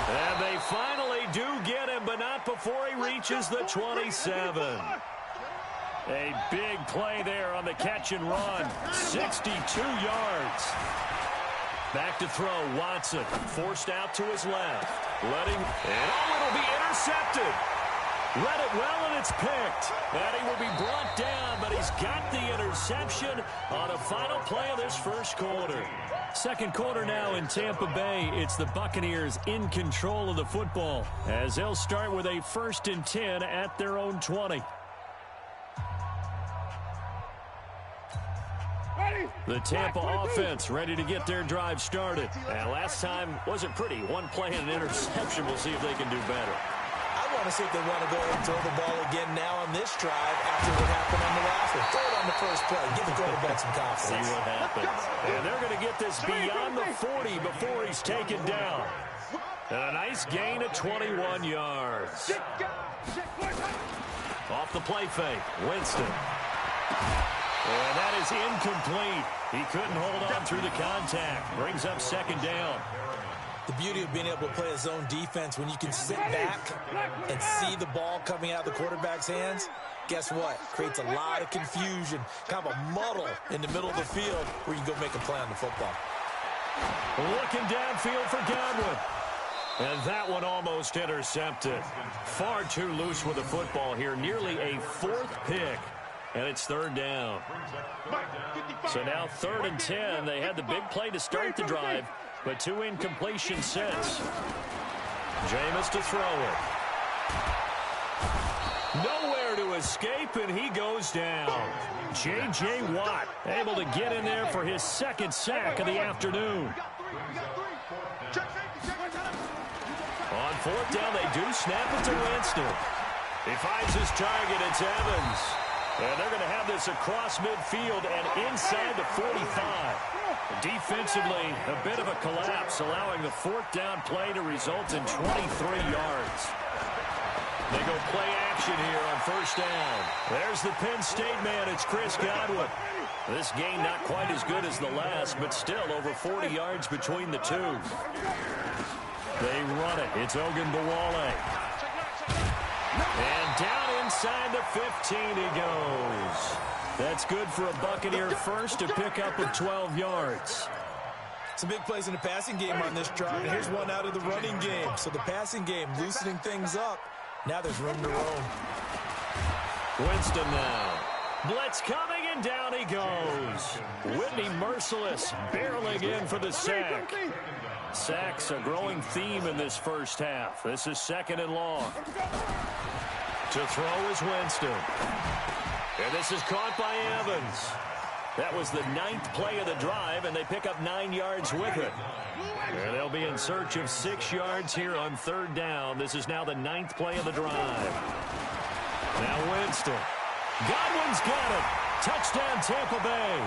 Speaker 1: And they finally do get him, but not before he reaches the 27. A big play there on the catch and run. 62 yards. Back to throw, Watson. Forced out to his left. Letting, and it'll be intercepted. Read it well, and it's picked. And he will be brought down, but he's got the interception on the final play of this first quarter. Second quarter now in Tampa Bay. It's the Buccaneers in control of the football as they'll start with a 1st and 10 at their own 20. The Tampa offense ready to get their drive started. And last time wasn't pretty. One play and an interception. We'll see if they can do better.
Speaker 3: I want to see if they want to go and throw the ball again now on this drive after what happened on the last one. Throw it on the first play. Give the quarterback some confidence.
Speaker 1: See what happens. And they're going to get this beyond the 40 before he's taken down. And a nice gain of 21 yards. Off the play fake, Winston. And that is incomplete. He couldn't hold on through the contact. Brings up 2nd down.
Speaker 3: The beauty of being able to play a zone defense when you can sit back and see the ball coming out of the quarterback's hands, guess what? Creates a lot of confusion, kind of a muddle in the middle of the field where you can go make a play on the football.
Speaker 1: Looking downfield for Godwin. And that one almost intercepted. Far too loose with the football here. Nearly a fourth pick. And it's third down. So now 3rd and 10. They had the big play to start the drive, but 2 incompletions since. Jameis to throw it. Nowhere to escape, and he goes down. J.J. Watt able to get in there for his 2nd sack of the afternoon. On 4th down, they do snap it to Winston. He finds his target. It's Evans. And they're going to have this across midfield and inside the 45. Defensively, a bit of a collapse, allowing the 4th down play to result in 23 yards. They go play action here on 1st down. There's the Penn State man. It's Chris Godwin. This game not quite as good as the last, but still over 40 yards between the two. They run it. It's Ogunbowale. And down inside the 15 he goes. That's good for a Buccaneer first to pick up with 12 yards.
Speaker 3: Some big plays in the passing game on this drive, and here's one out of the running game. So the passing game loosening things up. Now there's room to roam.
Speaker 1: Winston now. Blitz coming, and down he goes. Whitney Merciless barreling in for the sack. Sacks a growing theme in this first half. This is 2nd and long. To throw is Winston. And this is caught by Evans. That was the 9th play of the drive, and they pick up 9 yards with it. And they'll be in search of 6 yards here on 3rd down. This is now the 9th play of the drive. Now Winston. Godwin's got it. Touchdown, Tampa Bay.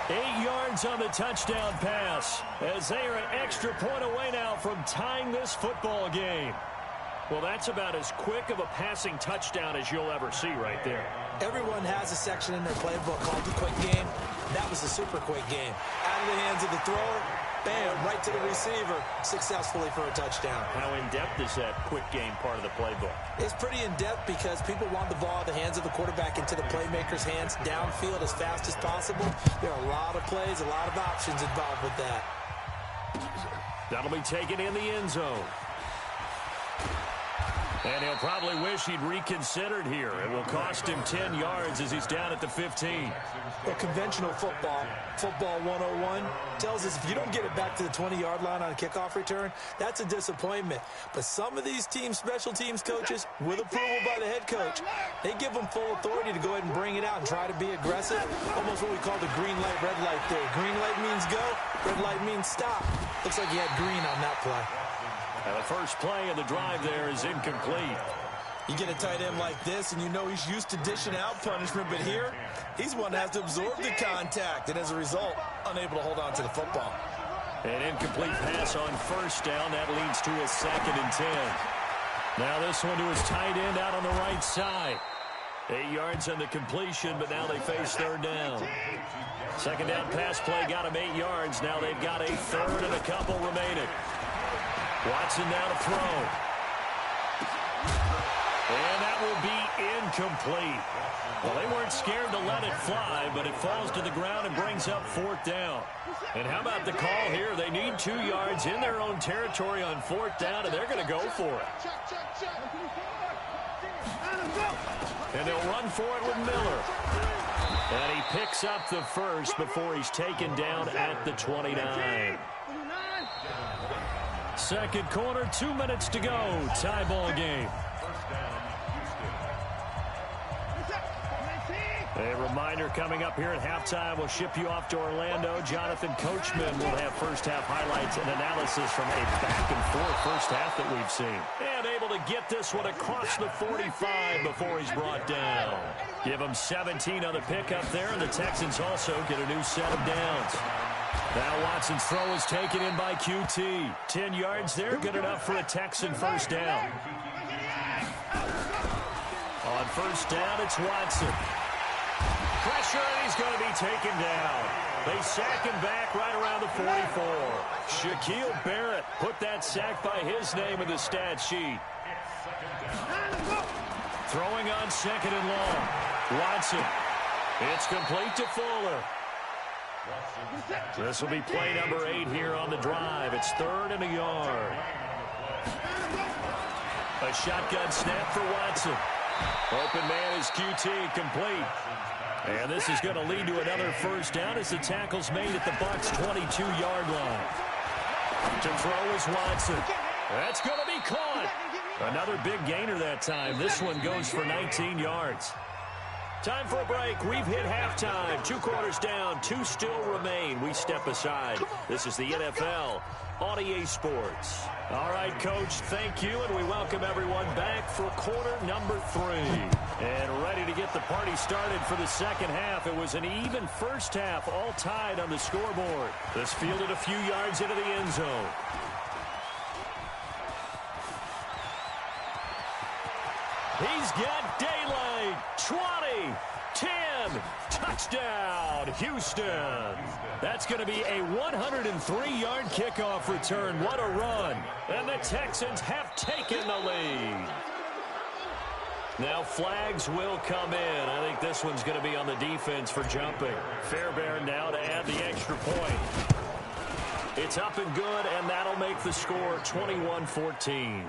Speaker 1: 8 yards on the touchdown pass, as they are an extra point away now from tying this football game. Well, that's about as quick of a passing touchdown as you'll ever see right there.
Speaker 3: Everyone has a section in their playbook called the quick game. That was the super quick game. Out of the hands of the thrower, bam, right to the receiver, successfully for a touchdown.
Speaker 1: How in-depth is that quick game part of the playbook?
Speaker 3: It's pretty in-depth because people want the ball in the hands of the quarterback into the playmaker's hands downfield as fast as possible. There are a lot of plays, a lot of options involved with that.
Speaker 1: That'll be taken in the end zone. And he'll probably wish he'd reconsidered here. It will cost him 10 yards as he's down at the 15.
Speaker 3: Well, conventional football 101, tells us if you don't get it back to the 20-yard line on a kickoff return, that's a disappointment. But some of these special teams coaches, with approval by the head coach, they give them full authority to go ahead and bring it out and try to be aggressive. Almost what we call the green light, red light theory. Green light means go, red light means stop. Looks like he had green on that play.
Speaker 1: And the first play of the drive there is incomplete.
Speaker 3: You get a tight end like this, and you know he's used to dishing out punishment, but here, he's one that has to absorb the contact, and as a result, unable to hold on to the football.
Speaker 1: An incomplete pass on 1st down. That leads to a 2nd and 10. Now this one to his tight end out on the right side. 8 yards on the completion, but now they face 3rd down. 2nd down pass play got him 8 yards. Now they've got a 3rd and a couple remaining. Watson now to throw. And that will be incomplete. Well, they weren't scared to let it fly, but it falls to the ground and brings up 4th down. And how about the call here? They need 2 yards in their own territory on 4th down, and they're going to go for it. And they'll run for it with Miller. And he picks up the first before he's taken down at the 29. Second quarter, 2 minutes to go. Tie ball game. A reminder coming up here at halftime. We'll ship you off to Orlando. Jonathan Coachman will have first half highlights and analysis from a back-and-forth first half that we've seen. And able to get this one across the 45 before he's brought down. Give him 17 on the pickup there, and the Texans also get a new set of downs. Now Watson's throw is taken in by QT. 10 yards there, good enough for a Texan first down. On 1st down, it's Watson. Pressure, and he's going to be taken down. They sack him back right around the 44. Shaquille Barrett put that sack by his name in the stat sheet. Throwing on second and long. Watson. It's complete to Fuller. This will be play number 8 here on the drive. It's 3rd and a yard. A shotgun snap for Watson. Open man is QT, complete. And this is going to lead to another first down as the tackle's made at the Bucs' 22-yard line. To throw is Watson. That's going to be caught. Another big gainer that time. This one goes for 19 yards. Time for a break. We've hit halftime. 2 quarters down. 2 still remain. We step aside. This is the NFL on EA Sports. All right, Coach, thank you, and we welcome everyone back for quarter number 3. And ready to get the party started for the second half. It was an even first half, all tied on the scoreboard. This fielded a few yards into the end zone. He's got daylight. 20, 10, touchdown, Houston. That's going to be a 103-yard kickoff return. What a run. And the Texans have taken the lead. Now flags will come in. I think this one's going to be on the defense for jumping. Fairbairn now to add the extra point. It's up and good, and that'll make the score 21-14.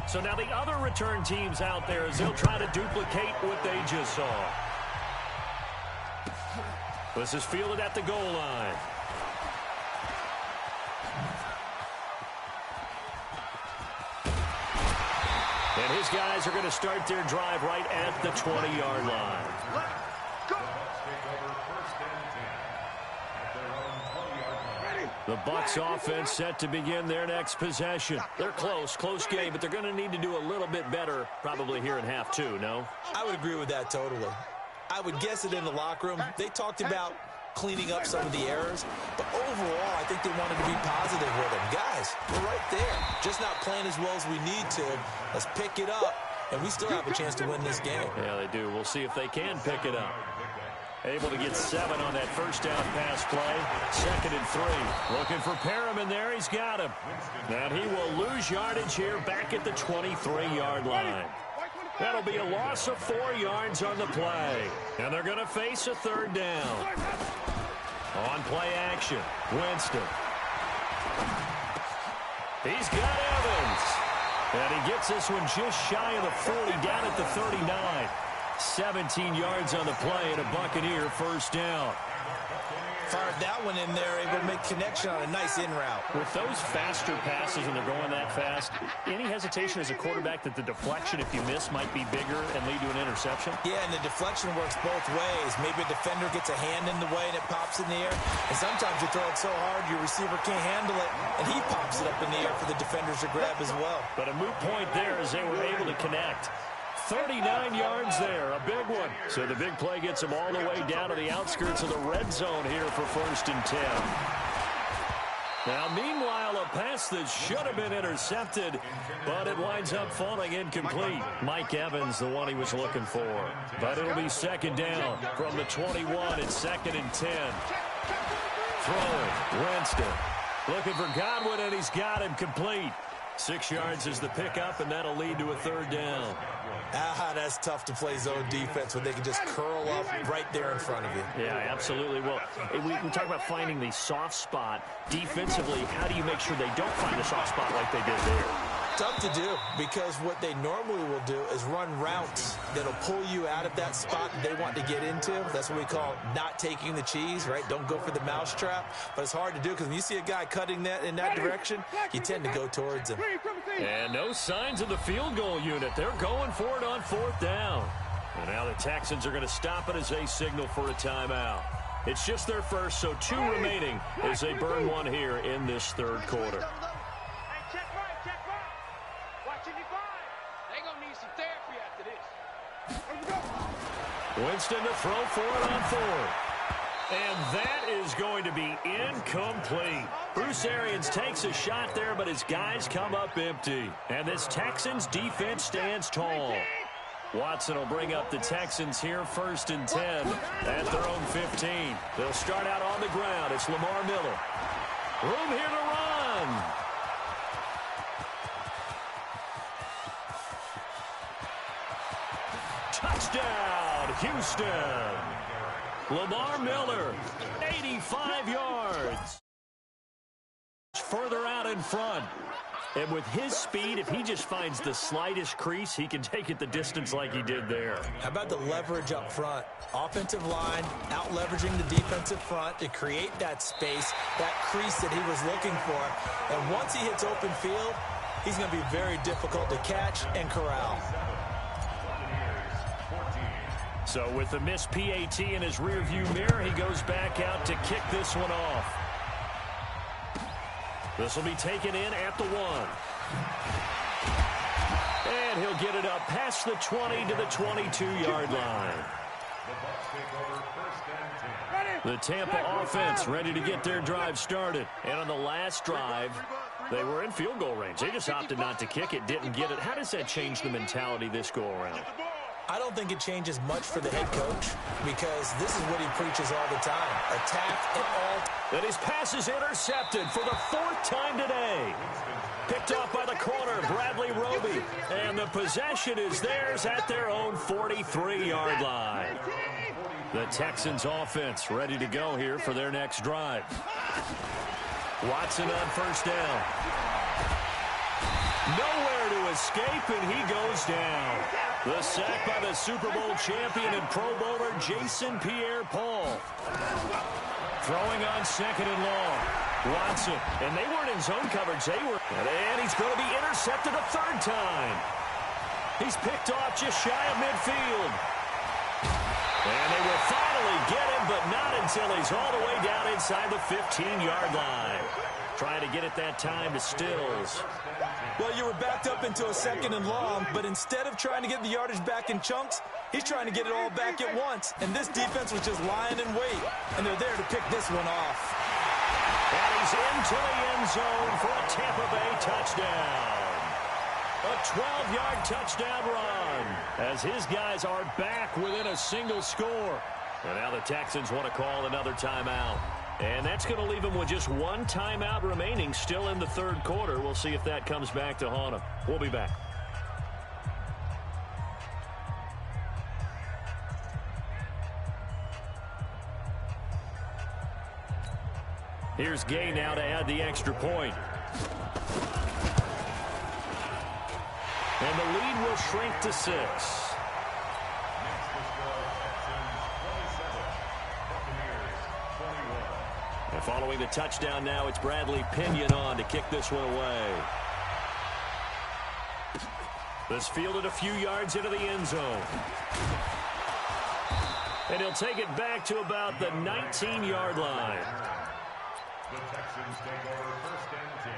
Speaker 1: So now the other return teams out there as they'll try to duplicate what they just saw. This is fielded at the goal line. And his guys are going to start their drive right at the 20-yard line. The Bucs offense set to begin their next possession. They're close game, but they're going to need to do a little bit better probably here in half 2, no?
Speaker 3: I would agree with that totally. I would guess it in the locker room. They talked about cleaning up some of the errors, but overall, I think they wanted to be positive with them. Guys, we're right there. Just not playing as well as we need to. Let's pick it up, and we still have a chance to win this game.
Speaker 1: Yeah, they do. We'll see if they can pick it up. Able to get 7 on that first down pass play. 2nd and 3. Looking for Perriman there. He's got him. And he will lose yardage here back at the 23-yard line. That'll be a loss of 4 yards on the play. And they're going to face a 3rd down. On play action, Winston. He's got Evans. And he gets this one just shy of the 40 down at the 39. 17 yards on the play and a Buccaneer first down.
Speaker 3: Fired that one in there, able to make connection on a nice in route.
Speaker 1: With those faster passes when they're going that fast, any hesitation as a quarterback that the deflection, if you miss, might be bigger and lead to an interception?
Speaker 3: Yeah, and the deflection works both ways. Maybe a defender gets a hand in the way and it pops in the air. And sometimes you throw it so hard your receiver can't handle it, and he pops it up in the air for the defenders to grab as well. But
Speaker 1: a moot point there as they were able to connect. 39 yards there, a big one. So the big play gets them all the way down to the outskirts of the red zone here for 1st and 10. Now, meanwhile, a pass that should have been intercepted, but it winds up falling incomplete. Mike Evans, the one he was looking for. But it'll be 2nd down from the 21. It's 2nd and 10. Throwing, Winston. Looking for Godwin, and he's got him complete. 6 yards is the pickup, and that'll lead to a 3rd down.
Speaker 3: That's tough to play zone defense when they can just curl up right there in front of you.
Speaker 1: Yeah, absolutely. Well, we talk about finding the soft spot. Defensively, how do you make sure they don't find a soft spot like they did there?
Speaker 3: Tough to do, because what they normally will do is run routes that'll pull you out of that spot they want to get into. That's what we call not taking the cheese, right? Don't go for the mousetrap. But it's hard to do because when you see a guy cutting that in that direction, you tend to go towards him.
Speaker 1: And no signs of the field goal unit. They're going for it on 4th down. And now the Texans are going to stop it as they signal for a timeout. It's just their first, so 2 remaining as they burn 1 here in this 3rd quarter. Winston to throw for it on 4th. And that is going to be incomplete. Bruce Arians takes a shot there, but his guys come up empty. And this Texans defense stands tall. Watson will bring up the Texans here 1st and 10 at their own 15. They'll start out on the ground. It's Lamar Miller. Room here to run. Touchdown, Houston. Lamar Miller, 85 yards. Further out in front. And with his speed, if he just finds the slightest crease, he can take it the distance like he did there.
Speaker 3: How about the leverage up front? Offensive line out-leveraging the defensive front to create that space, that crease that he was looking for. And once he hits open field, he's going to be very difficult to catch and corral.
Speaker 1: So with the missed PAT in his rearview mirror, he goes back out to kick this one off. This will be taken in at the 1. And he'll get it up past the 20 to the 22-yard line. The Tampa offense ready to get their drive started. And on the last drive, they were in field goal range. They just opted not to kick it, didn't get it. How does that change the mentality this go-around?
Speaker 3: I don't think it changes much for the head coach because this is what he preaches all the time. Attack at all.
Speaker 1: And his pass is intercepted for the 4th time today. Picked off by the corner, Bradley Roby. And the possession is theirs at their own 43-yard line. The Texans offense ready to go here for their next drive. Watson on 1st down. Nowhere to escape, and he goes down. The sack by the Super Bowl champion and Pro Bowler Jason Pierre-Paul. Throwing on 2nd and long. Watson, and they weren't in zone coverage. They were, and he's going to be intercepted a 3rd time. He's picked off just shy of midfield. And they will finally get him, but not until he's all the way down inside the 15-yard line. Trying to get it that time to Stills.
Speaker 3: Well, you were backed up into a 2nd and long, but instead of trying to get the yardage back in chunks, he's trying to get it all back at once. And this defense was just lying in wait, and they're there to pick this one off.
Speaker 1: And he's into the end zone for a Tampa Bay touchdown. A 12-yard touchdown run as his guys are back within a single score. And now the Texans want to call another timeout. And that's going to leave them with just 1 timeout remaining still in the 3rd quarter. We'll see if that comes back to haunt them. We'll be back. Here's Gay now to add the extra point. And the lead will shrink to 6. And following the touchdown now, it's Bradley Pinion on to kick this one away. This fielded a few yards into the end zone. And he'll take it back to about the 19-yard line.
Speaker 4: The Texans take over 1st and 10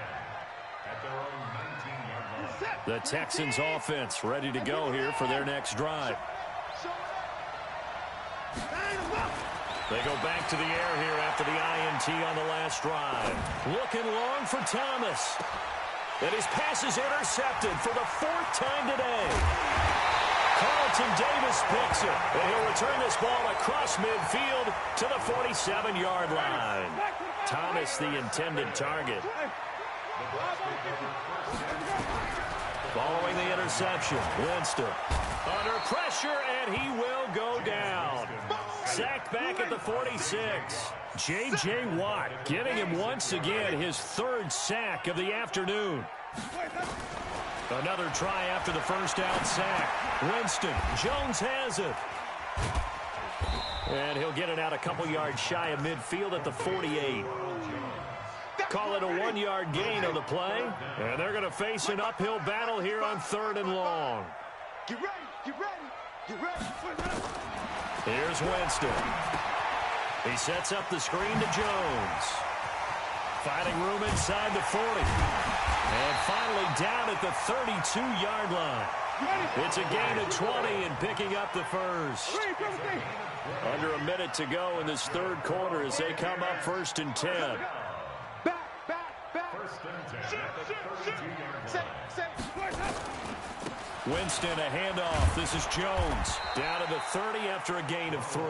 Speaker 4: at their own 19-yard line.
Speaker 1: The Texans offense ready to go here for their next drive. They go back to the air here after the INT on the last drive. Looking long for Thomas. And his pass is intercepted for the 4th time today. Carlton Davis picks it. And he'll return this ball across midfield to the 47-yard line. Thomas the intended target. Following the interception, Winston under pressure, and he will go down. Sacked back at the 46. J.J. Watt giving him once again his 3rd sack of the afternoon. Another try after the 1st down sack. Winston, Jones has it. And he'll get it out a couple yards shy of midfield at the 48. Call it a 1-yard gain on the play. And they're going to face an uphill battle here on 3rd and long.
Speaker 2: Get ready, get ready, get ready.
Speaker 1: Here's Winston. He sets up the screen to Jones. Finding room inside the 40. And finally down at the 32-yard line. It's a gain of 20 and picking up the 1st. Under a minute to go in this 3rd quarter as they come up 1st and 10.
Speaker 2: Back.
Speaker 4: 1st and 10 at the 32-yard line.
Speaker 1: Winston, a handoff. This is Jones. Down to the 30 after a gain of 3.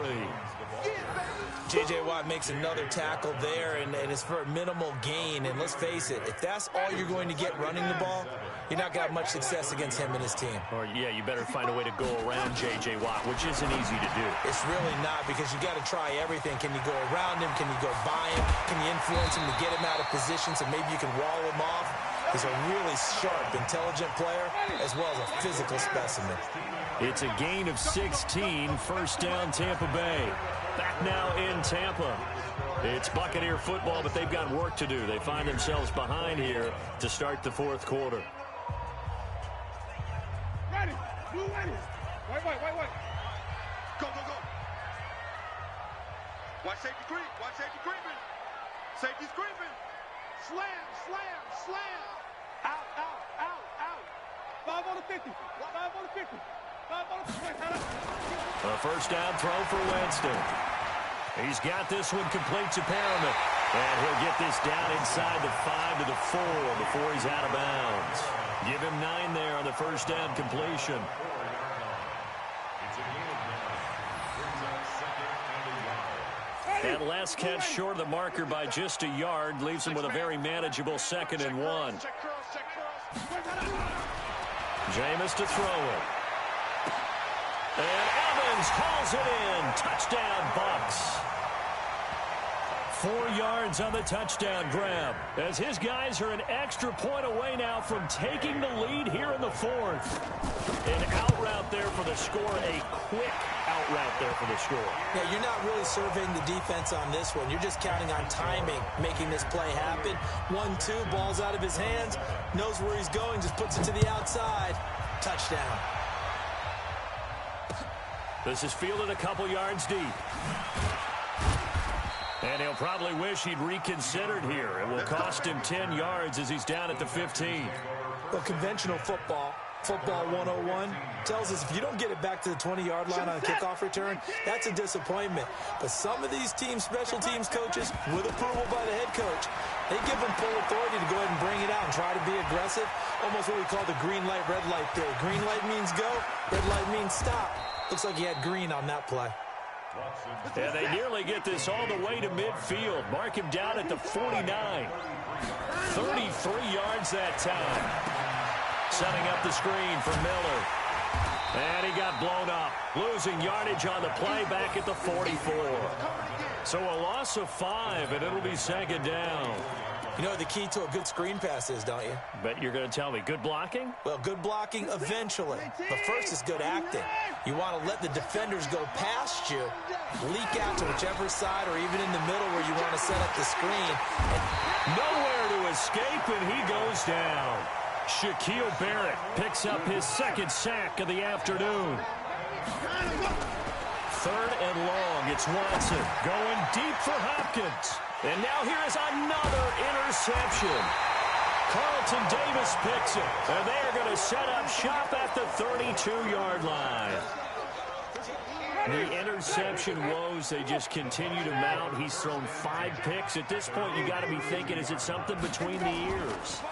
Speaker 3: J.J. Watt makes another tackle there, and it's for a minimal gain. And let's face it, if that's all you're going to get running the ball, you're not going to have much success against him and his team.
Speaker 1: Or, yeah, you better find a way to go around J.J. Watt, which isn't easy to do.
Speaker 3: It's really not, because you got to try everything. Can you go around him? Can you go by him? Can you influence him to get him out of position so maybe you can wall him off? He's a really sharp, intelligent player, as well as a physical specimen.
Speaker 1: It's a gain of 16, first down Tampa Bay. Back now in Tampa. It's Buccaneer football, but they've got work to do. They find themselves behind here to start the fourth quarter.
Speaker 2: Ready. Blue ready. Wait. Go. Watch safety creep. Watch safety creeping. Safety's creeping. Slam. Out. 5 on the 50. 5 on the 50. 5 on the 50.
Speaker 1: A first down throw for Winston. He's got this one complete to Perriman. And he'll get this down inside the 5 to the 4 before he's out of bounds. Give him 9 there on the first down completion. That last catch short of the marker by just a yard leaves him with a very manageable 2nd and 1. Jameis to throw it. And Evans hauls it in. Touchdown, Bucs. 4 yards on the touchdown grab, as his guys are an extra point away now from taking the lead here in the 4th. An out route there for the score, a quick out route there for the score.
Speaker 3: Yeah, you're not really surveying the defense on this one. You're just counting on timing, making this play happen. 1-2, ball's out of his hands, knows where he's going, just puts it to the outside. Touchdown.
Speaker 1: This is fielded a couple yards deep. And he'll probably wish he'd reconsidered here. It will cost him 10 yards as he's down at the 15.
Speaker 3: Well, conventional football 101, tells us if you don't get it back to the 20-yard line on a kickoff return, that's a disappointment. But some of these teams, special teams coaches, with approval by the head coach, they give them full authority to go ahead and bring it out and try to be aggressive. Almost what we call the green light, red light theory. Green light means go, red light means stop. Looks like he had green on that play.
Speaker 1: And they nearly get this all the way to midfield. Mark him down at the 49. 33 yards that time. Setting up the screen for Miller. And he got blown up. Losing yardage on the play back at the 44. So a loss of 5, and it'll be 2nd down.
Speaker 3: You know what the key to a good screen pass is, don't you?
Speaker 1: Bet you're going to tell me. Good blocking?
Speaker 3: Well, good blocking eventually. But first is good acting. You want to let the defenders go past you, leak out to whichever side or even in the middle where you want to set up the screen. And
Speaker 1: nowhere to escape, and he goes down. Shaquille Barrett picks up his 2nd sack of the afternoon. 3rd and long. It's Watson going deep for Hopkins. And now here is another interception. Carlton Davis picks it. And they are going to set up shop at the 32-yard line. The interception woes, they just continue to mount. He's thrown 5 picks. At this point, you got to be thinking, is it something between the ears?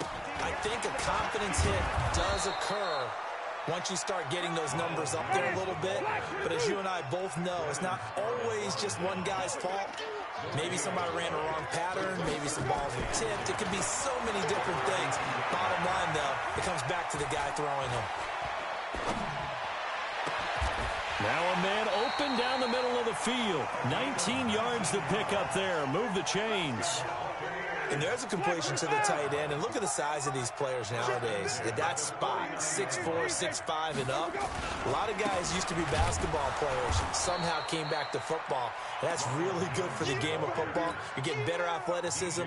Speaker 3: I think a confidence hit does occur once you start getting those numbers up there a little bit. But as you and I both know, it's not always just one guy's fault. Maybe somebody ran a wrong pattern. Maybe some balls were tipped. It could be so many different things. Bottom line, though, it comes back to the guy throwing them.
Speaker 1: Now a man open down the middle of the field. 19 yards to pick up there. Move the chains.
Speaker 3: And there's a completion to the tight end. And look at the size of these players nowadays. At that spot, 6'4", 6'5", and up. A lot of guys used to be basketball players. Somehow came back to football. And that's really good for the game of football. You're getting better athleticism,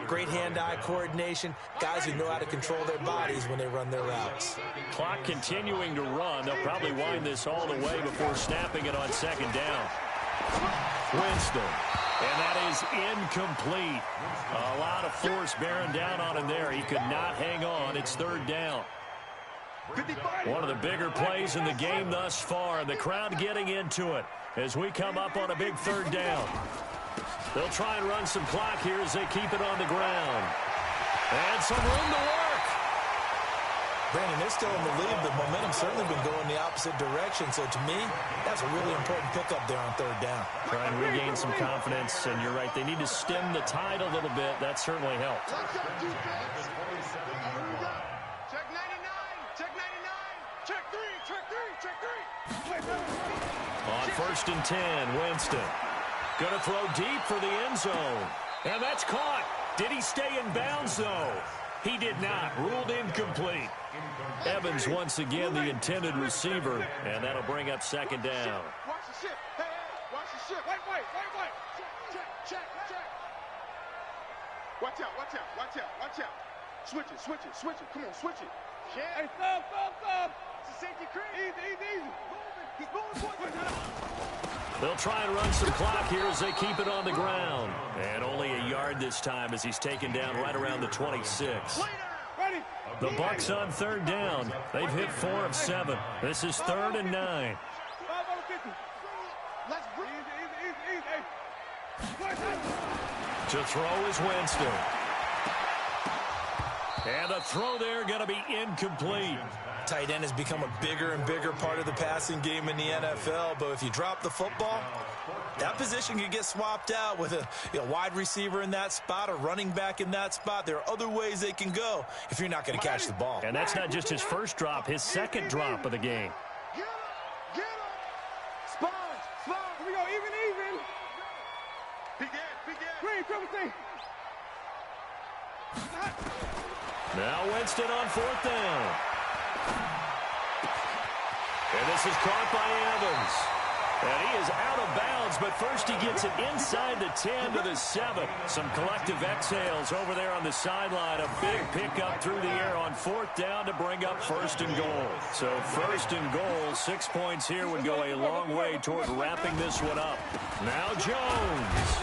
Speaker 3: great hand-eye coordination, guys who know how to control their bodies when they run their routes.
Speaker 1: Clock continuing to run. They'll probably wind this all the way before snapping it on 2nd down. Winston. And that is incomplete. A lot of force bearing down on him there. He could not hang on. It's 3rd down. One of the bigger plays in the game thus far. The crowd getting into it as we come up on a big 3rd down. They'll try and run some clock here as they keep it on the ground. And some room to work.
Speaker 3: Brandon, they're still in the lead, but momentum's certainly been going the opposite direction. So to me, that's a really important pickup there on third down.
Speaker 1: Try and regain some confidence, and you're right. They need to stem the tide a little bit. That certainly helped.
Speaker 2: Check 99. Check 99. Check 3. Check 3. Check 3.
Speaker 1: On 1st and 10, Winston. Going to throw deep for the end zone. And that's caught. Did he stay in bounds, though? He did not. Ruled incomplete. Evans once again the intended receiver, and that'll bring up 2nd down.
Speaker 2: Watch the ship. Hey, watch the ship. Wait. Check. Watch out. Switch it. Come on, switch it. Hey, stop. It's a safety cream. Easy. He's moving.
Speaker 1: They'll try and run some clock here as they keep it on the ground. And only a yard this time as he's taken down right around the 26.
Speaker 2: Ready.
Speaker 1: The Bucs on 3rd down. They've hit 4 of 7. This is 3rd and 9.
Speaker 2: Let's breathe.
Speaker 1: To throw is Winston. And a throw there going to be incomplete.
Speaker 3: Tight end has become a bigger and bigger part of the passing game in the NFL, but if you drop the football, that position can get swapped out with a wide receiver in that spot, a running back in that spot. There are other ways they can go if you're not going to catch the ball.
Speaker 1: And that's not just his first drop, his 2nd drop of the game.
Speaker 2: Get him. Sponge. Here we go, even. Big Ed. Green, triple team.
Speaker 1: Now Winston on 4th down. And this is caught by Evans. And he is out of bounds, but first he gets it inside the 10 to the 7. Some collective exhales over there on the sideline. A big pickup through the air on 4th down to bring up 1st and goal. So 1st and goal, 6 points here would go a long way toward wrapping this one up. Now Jones.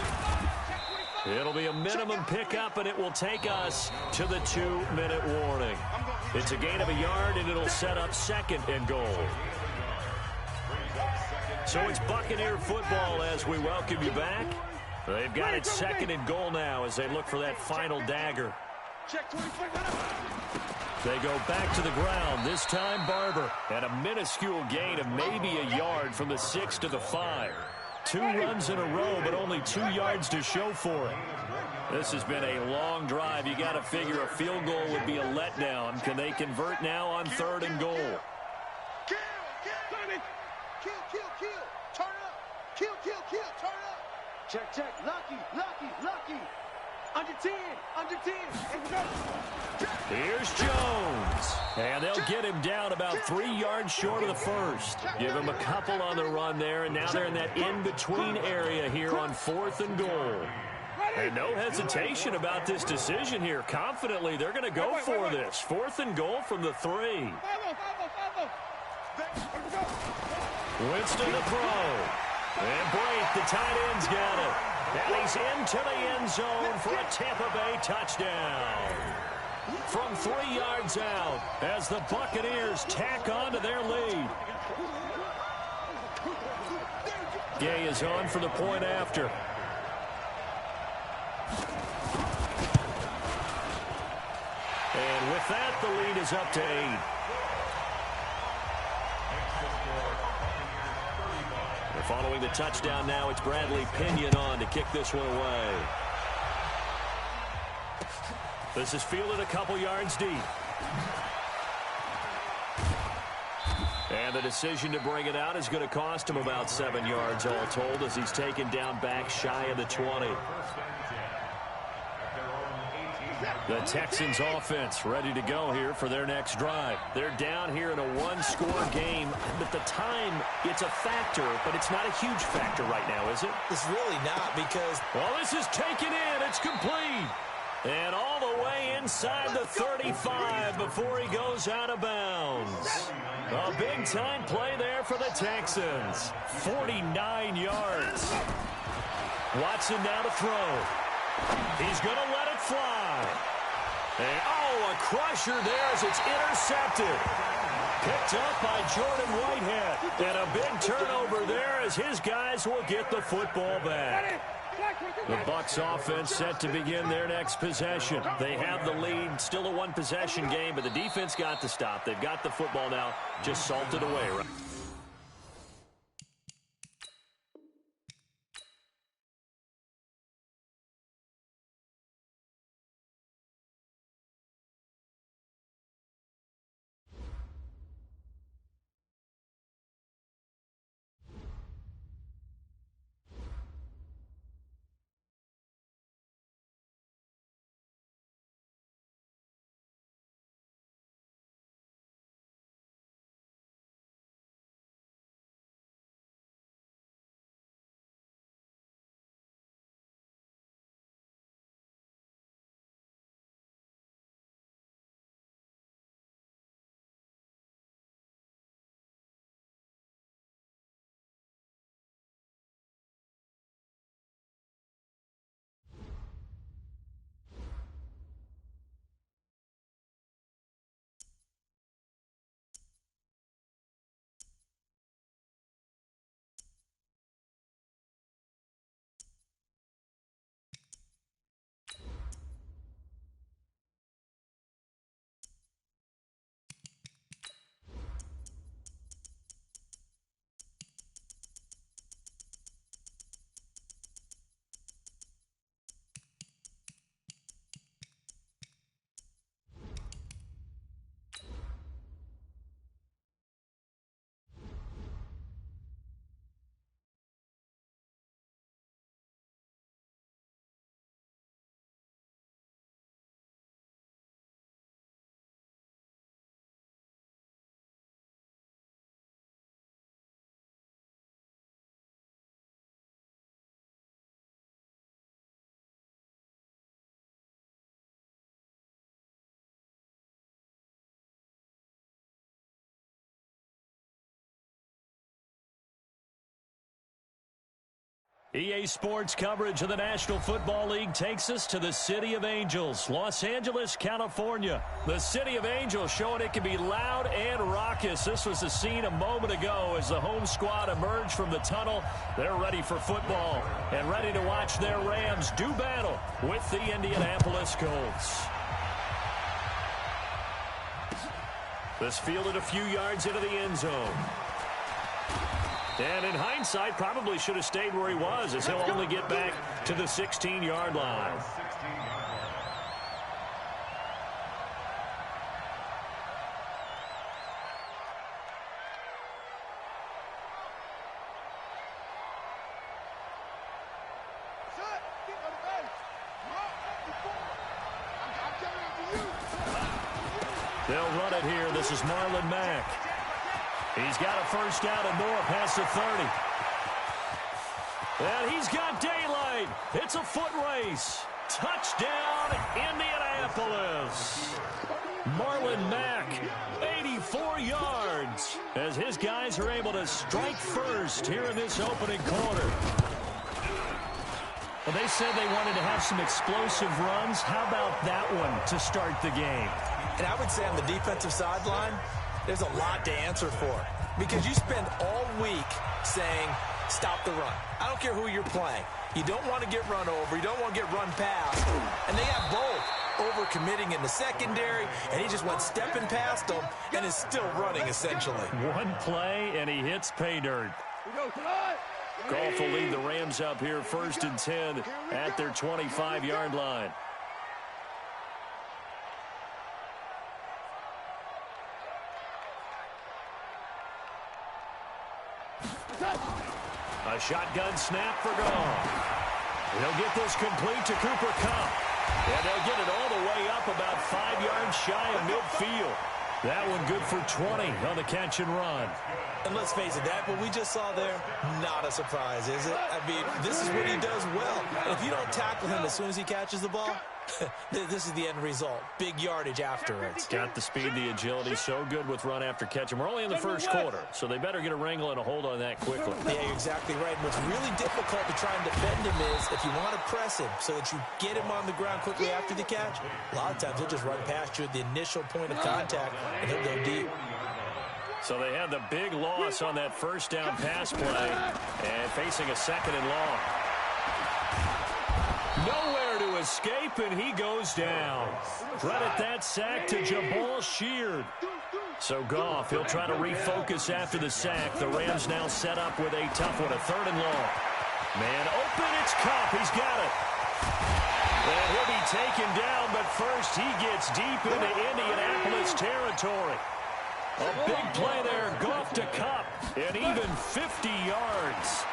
Speaker 1: It'll be a minimum pickup, and it will take us to the 2-minute warning. It's a gain of a yard, and it'll set up 2nd and goal. So it's Buccaneer football as we welcome you back. They've got it 2nd and goal now as they look for that final dagger. They go back to the ground, this time Barber. And a minuscule gain of maybe a yard from the 6 to the 5. 2 runs in a row, but only 2 yards to show for it. This has been a long drive. You got to figure a field goal would be a letdown. Can they convert now on 3rd and goal?
Speaker 2: Kill. Turn up. Kill. Turn up. Check. Lucky. Under 10.
Speaker 1: Here's Jones. And they'll get him down about 3 yards short of the first. Give him a couple on the run there, and now they're in that in-between area here on 4th and goal. And no hesitation about this decision here. Confidently, they're going to go for this. 4th and goal from the 3. Winston to throw. And Blake, the tight end's got it. And he's into the end zone for a Tampa Bay touchdown. From 3 yards out as the Buccaneers tack on to their lead. Gay is on for the point after. And with that, the lead is up to 8. Following the touchdown now, it's Bradley Pinion on to kick this one away. This is fielded a couple yards deep. And the decision to bring it out is going to cost him about 7 yards all told as he's taken down back shy of the 20. The Texans offense ready to go here for their next drive. They're down here in a one-score game. But the time, it's a factor, but it's not a huge factor right now, is it?
Speaker 3: It's really not because...
Speaker 1: Well, this is taken in. It's complete. And all the way inside the 35 before he goes out of bounds. A big-time play there for the Texans. 49 yards. Watson now to throw. He's going to let it fly. And, a crusher there as it's intercepted. Picked up by Jordan Whitehead. And a big turnover there as his guys will get the football back. The Bucs offense set to begin their next possession. They have the lead, still a one-possession game, but the defense got the stop. They've got the football now, just salted away. Right? EA Sports coverage of the National Football League takes us to the City of Angels, Los Angeles, California. The City of Angels showing it can be loud and raucous. This was the scene a moment ago as the home squad emerged from the tunnel. They're ready for football and ready to watch their Rams do battle with the Indianapolis Colts. This fielded a few yards into the end zone. And in hindsight, probably should have stayed where he was, as he'll only get back to the 16-yard line. They'll run it here. This is Marlon Mack. He's got a first down and more past the 30. And he's got daylight. It's a foot race. Touchdown, Indianapolis. Marlon Mack, 84 yards, as his guys are able to strike first here in this opening quarter. Well, they said they wanted to have some explosive runs. How about that one to start the game?
Speaker 3: And I would say on the defensive sideline, there's a lot to answer for, because you spend all week saying, stop the run. I don't care who you're playing. You don't want to get run over. You don't want to get run past. And they have both over-committing in the secondary, and he just went stepping past them and is still running, essentially.
Speaker 1: One play, and he hits pay dirt. Goff will lead the Rams up here 1st and 10 at their 25-yard line. A shotgun snap for Goff. He'll get this complete to Cooper Kupp. And they'll get it all the way up about 5 yards shy of midfield. That one good for 20 on the catch and run.
Speaker 3: And let's face it, that what we just saw there, not a surprise, is it? I mean, this is what he does well. And if you don't tackle him as soon as he catches the ball, this is the end result. Big yardage afterwards.
Speaker 1: Got the speed, the agility, so good with run after catch. And we're only in the first quarter, so they better get a wrangle and a hold on that quickly.
Speaker 3: Yeah, you're exactly right. And what's really difficult to try and defend him is if you want to press him so that you get him on the ground quickly after the catch, a lot of times he'll just run past you at the initial point of contact, and he'll go deep.
Speaker 1: So they had the big loss on that first down pass play and facing a 2nd and long. Nowhere to escape, and he goes down. Credit that sack to Jabal Sheard. So Goff, he'll try to refocus after the sack. The Rams now set up with a tough one, a 3rd and long. Man open, it's Kupp. He's got it. And he'll be taken down, but first he gets deep into Indianapolis territory. A big play there, Goff to Kupp, and even 50 yards.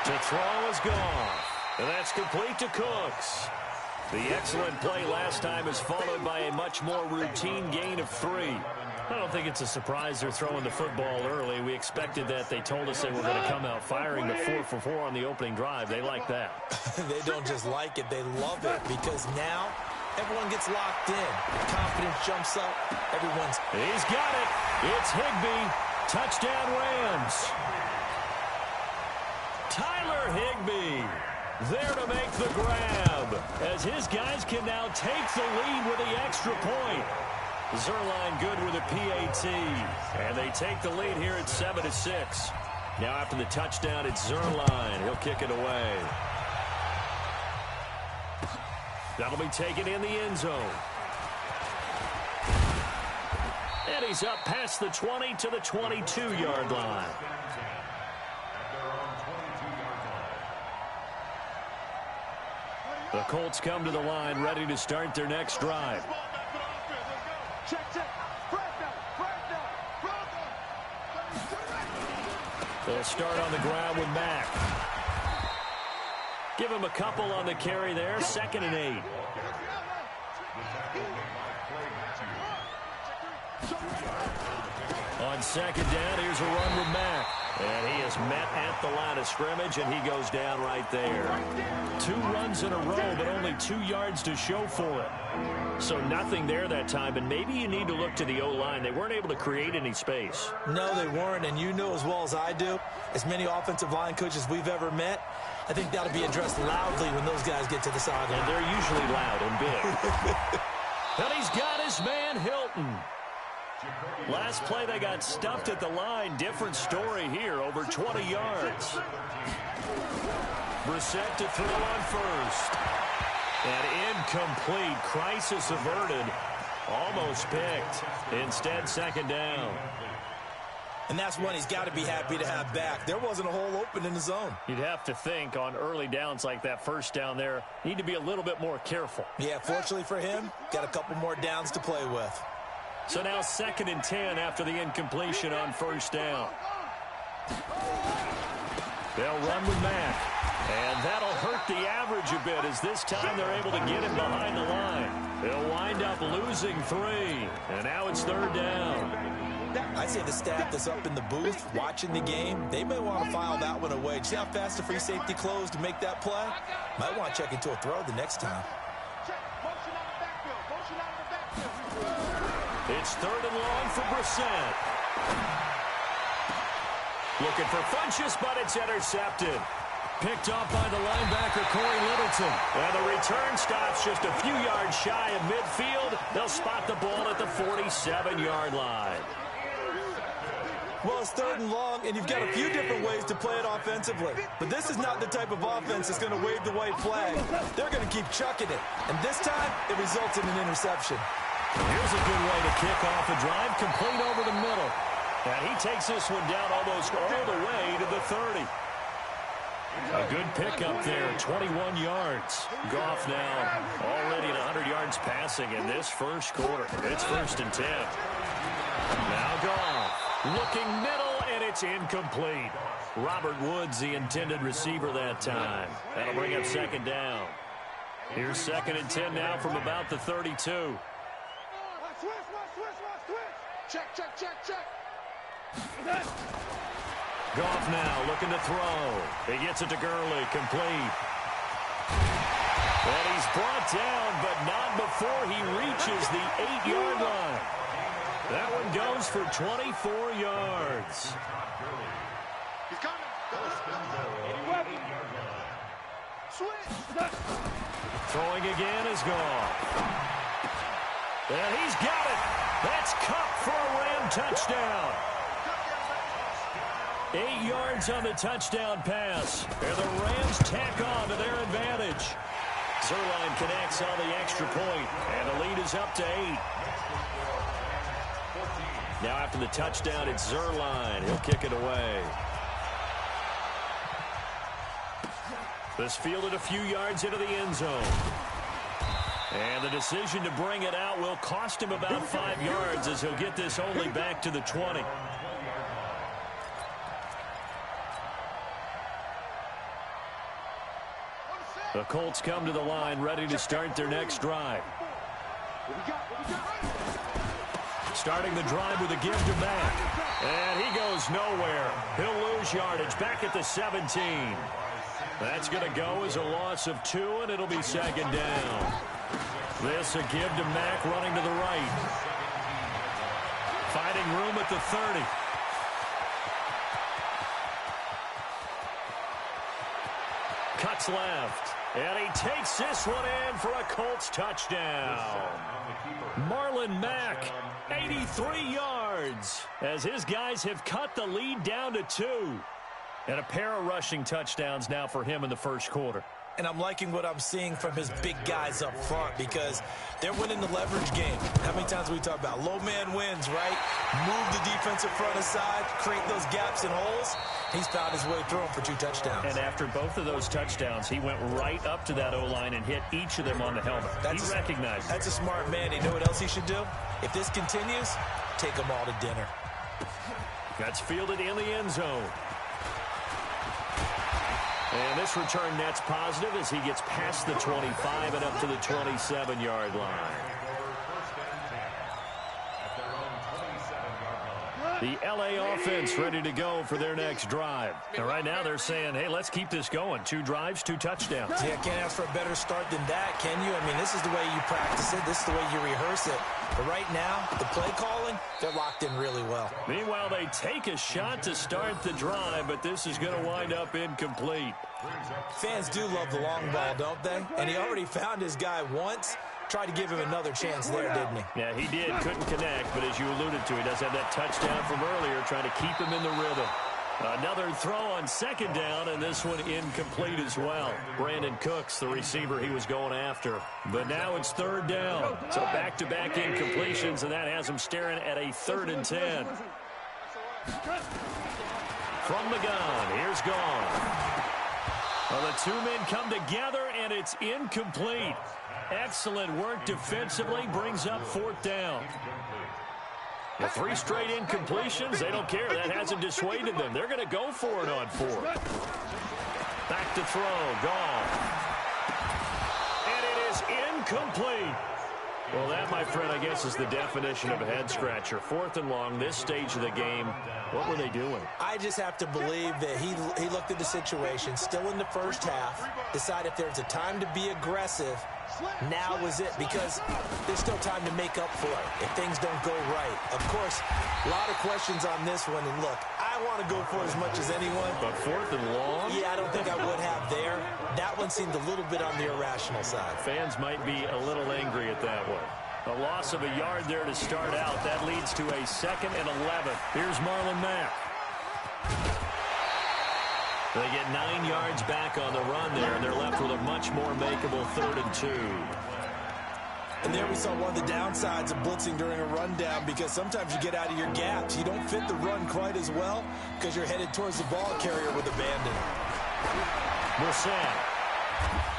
Speaker 1: To throw is Goff. And that's complete to Cooks. The excellent play last time is followed by a much more routine gain of 3. I don't think it's a surprise they're throwing the football early. We expected that. They told us they were going to come out firing the 4 for 4 on the opening drive. They like that.
Speaker 3: They don't just like it, they love it, because now everyone gets locked in. Confidence jumps up.
Speaker 1: He's got it. It's Higbee. Touchdown Rams. Tyler Higbee there to make the grab, as his guys can now take the lead with the extra point. Zerline good with a PAT, and they take the lead here at 7-6. Now after the touchdown, it's Zerline. He'll kick it away. That'll be taken in the end zone. And he's up past the 20 to the 22-yard line. The Colts come to the line, ready to start their next drive. They'll start on the ground with Mack. Give him a couple on the carry there. 2nd and 8. On 2nd down, here's a run with Mack. And he is met at the line of scrimmage, and he goes down right there. 2 runs in a row, but only 2 yards to show for it. So nothing there that time, and maybe you need to look to the O-line. They weren't able to create any space.
Speaker 3: No, they weren't, and you know as well as I do, as many offensive line coaches we've ever met, I think that'll be addressed loudly when those guys get to the sideline.
Speaker 1: And they're usually loud and big. And he's got his man, Hilton. Last play, they got stuffed at the line. Different story here, over 20 yards. Brissett to throw on first. And incomplete. Crisis averted. Almost picked. Instead, 2nd down.
Speaker 3: And that's one he's got to be happy to have back. There wasn't a hole open in the zone.
Speaker 1: You'd have to think on early downs like that first down there, need to be a little bit more careful.
Speaker 3: Yeah, fortunately for him, got a couple more downs to play with.
Speaker 1: So now 2nd and 10 after the incompletion on 1st down. They'll run with Mack. And that'll hurt the average a bit, as this time they're able to get him behind the line. They'll wind up losing 3. And now it's 3rd down.
Speaker 3: I'd say the staff that's up in the booth watching the game, they may want to file that one away. See how fast the free safety closed to make that play? Might want to check into a throw the next time.
Speaker 1: It's 3rd and long for Brissett. Looking for Funchess, but it's intercepted. Picked off by the linebacker, Corey Littleton. And the return stops just a few yards shy of midfield. They'll spot the ball at the 47-yard line.
Speaker 3: Well, it's 3rd and long, and you've got a few different ways to play it offensively. But this is not the type of offense that's going to wave the white flag. They're going to keep chucking it. And this time, it results in an interception.
Speaker 1: Here's a good way to kick off a drive, complete over the middle. And he takes this one down almost all the way to the 30. A good pickup there, 21 yards. Goff now already at 100 yards passing in this first quarter. It's 1st and 10. Now Goff looking middle, and it's incomplete. Robert Woods, the intended receiver that time. That'll bring up 2nd down. Here's 2nd and 10 now from about the 32.
Speaker 2: Check.
Speaker 1: Goff now looking to throw. He gets it to Gurley, complete. And he's brought down, but not before he reaches the 8-yard line. That one goes for 24 yards.
Speaker 2: He's coming. Switch.
Speaker 1: Throwing again is Goff. And he's got it. That's Kupp for a Ram touchdown. 8 yards on the touchdown pass. And the Rams tack on to their advantage. Zuerlein connects on the extra point, and the lead is up to 8. Now after the touchdown, it's Zuerlein. He'll kick it away. This fielded a few yards into the end zone. And the decision to bring it out will cost him about 5 yards as he'll get this only back to the 20. The Colts come to the line ready to start their next drive. Starting the drive with a give to Mack. And he goes nowhere. He'll lose yardage back at the 17. That's going to go as a loss of 2, and it'll be second down. This a give to Mack running to the right. Finding room at the 30. Cuts left. And he takes this one in for a Colts touchdown. Marlon Mack, 83 yards, as his guys have cut the lead down to 2. And a pair of rushing touchdowns now for him in the first quarter.
Speaker 3: And I'm liking what I'm seeing from his big guys up front because they're winning the leverage game. How many times we talk about low man wins, right? Move the defensive front aside, create those gaps and holes. He's found his way through them for 2 touchdowns.
Speaker 1: And after both of those touchdowns, he went right up to that O-line and hit each of them on the helmet. He recognized it.
Speaker 3: That's a smart man. You know what else he should do? If this continues, take them all to dinner.
Speaker 1: That's fielded in the end zone. And this return net's positive as he gets past the 25 and up to the 27-yard line. The L.A. offense ready to go for their next drive. And right now they're saying, hey, let's keep this going. 2 drives, 2 touchdowns.
Speaker 3: Yeah, can't ask for a better start than that, can you? I mean, this is the way you practice it. This is the way you rehearse it. But right now, the play calling, they're locked in really well.
Speaker 1: Meanwhile, they take a shot to start the drive, but this is going to wind up incomplete.
Speaker 3: Fans do love the long ball, don't they? And he already found his guy once. Tried to give him another chance there, didn't he?
Speaker 1: Yeah, he did. Couldn't connect, but as you alluded to, he does have that touchdown from earlier, trying to keep him in the rhythm. Another throw on second down, and this one incomplete as well. Brandon Cooks, the receiver he was going after. But now it's third down. So back-to-back incompletions, and that has him staring at a 3rd and 10. From the gun, here's Gone. Well, the 2 men come together, and it's incomplete. Excellent work defensively, brings up 4th down. The 3 straight incompletions, they don't care. That hasn't dissuaded them. They're going to go for it on 4th. Back to throw, Gone. And it is incomplete. Well, that, my friend, I guess is the definition of a head-scratcher. 4th and long, this stage of the game. What were they doing?
Speaker 3: I just have to believe that he looked at the situation, still in the first half, decided if there's a time to be aggressive, now was it, because there's still time to make up for it if things don't go right. Of course, a lot of questions on this one, and look, I want to go for as much as anyone.
Speaker 1: But 4th and long?
Speaker 3: Yeah, I don't think I would have there. That one seemed a little bit on the irrational side.
Speaker 1: Fans might be a little angry at that one. A loss of a yard there to start out. That leads to a 2nd and 11. Here's Marlon Mack. They get 9 yards back on the run there, and they're left with a much more makeable 3rd and 2.
Speaker 3: And there we saw one of the downsides of blitzing during a rundown, because sometimes you get out of your gaps. You don't fit the run quite as well because you're headed towards the ball carrier with abandon.
Speaker 1: Brissett.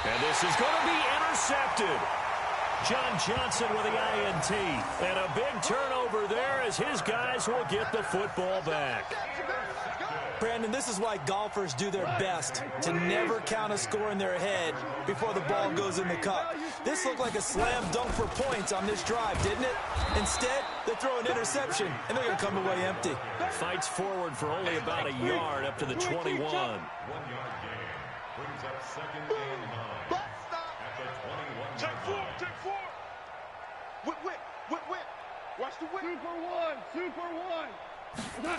Speaker 1: And this is going to be intercepted. John Johnson with the INT. And a big turnover there as his guys will get the football back.
Speaker 3: Brandon, this is why golfers do their best to never count a score in their head before the ball goes in the cup. This looked like a slam dunk for points on this drive, didn't it? Instead, they throw an interception, and they're going to come away empty.
Speaker 1: Fights forward for only about a yard up to the 21.
Speaker 4: 1 yard gain brings up 2nd and 9 at the 21.
Speaker 2: Check 4, check 4. Whip. Watch the whip. 2 for 1.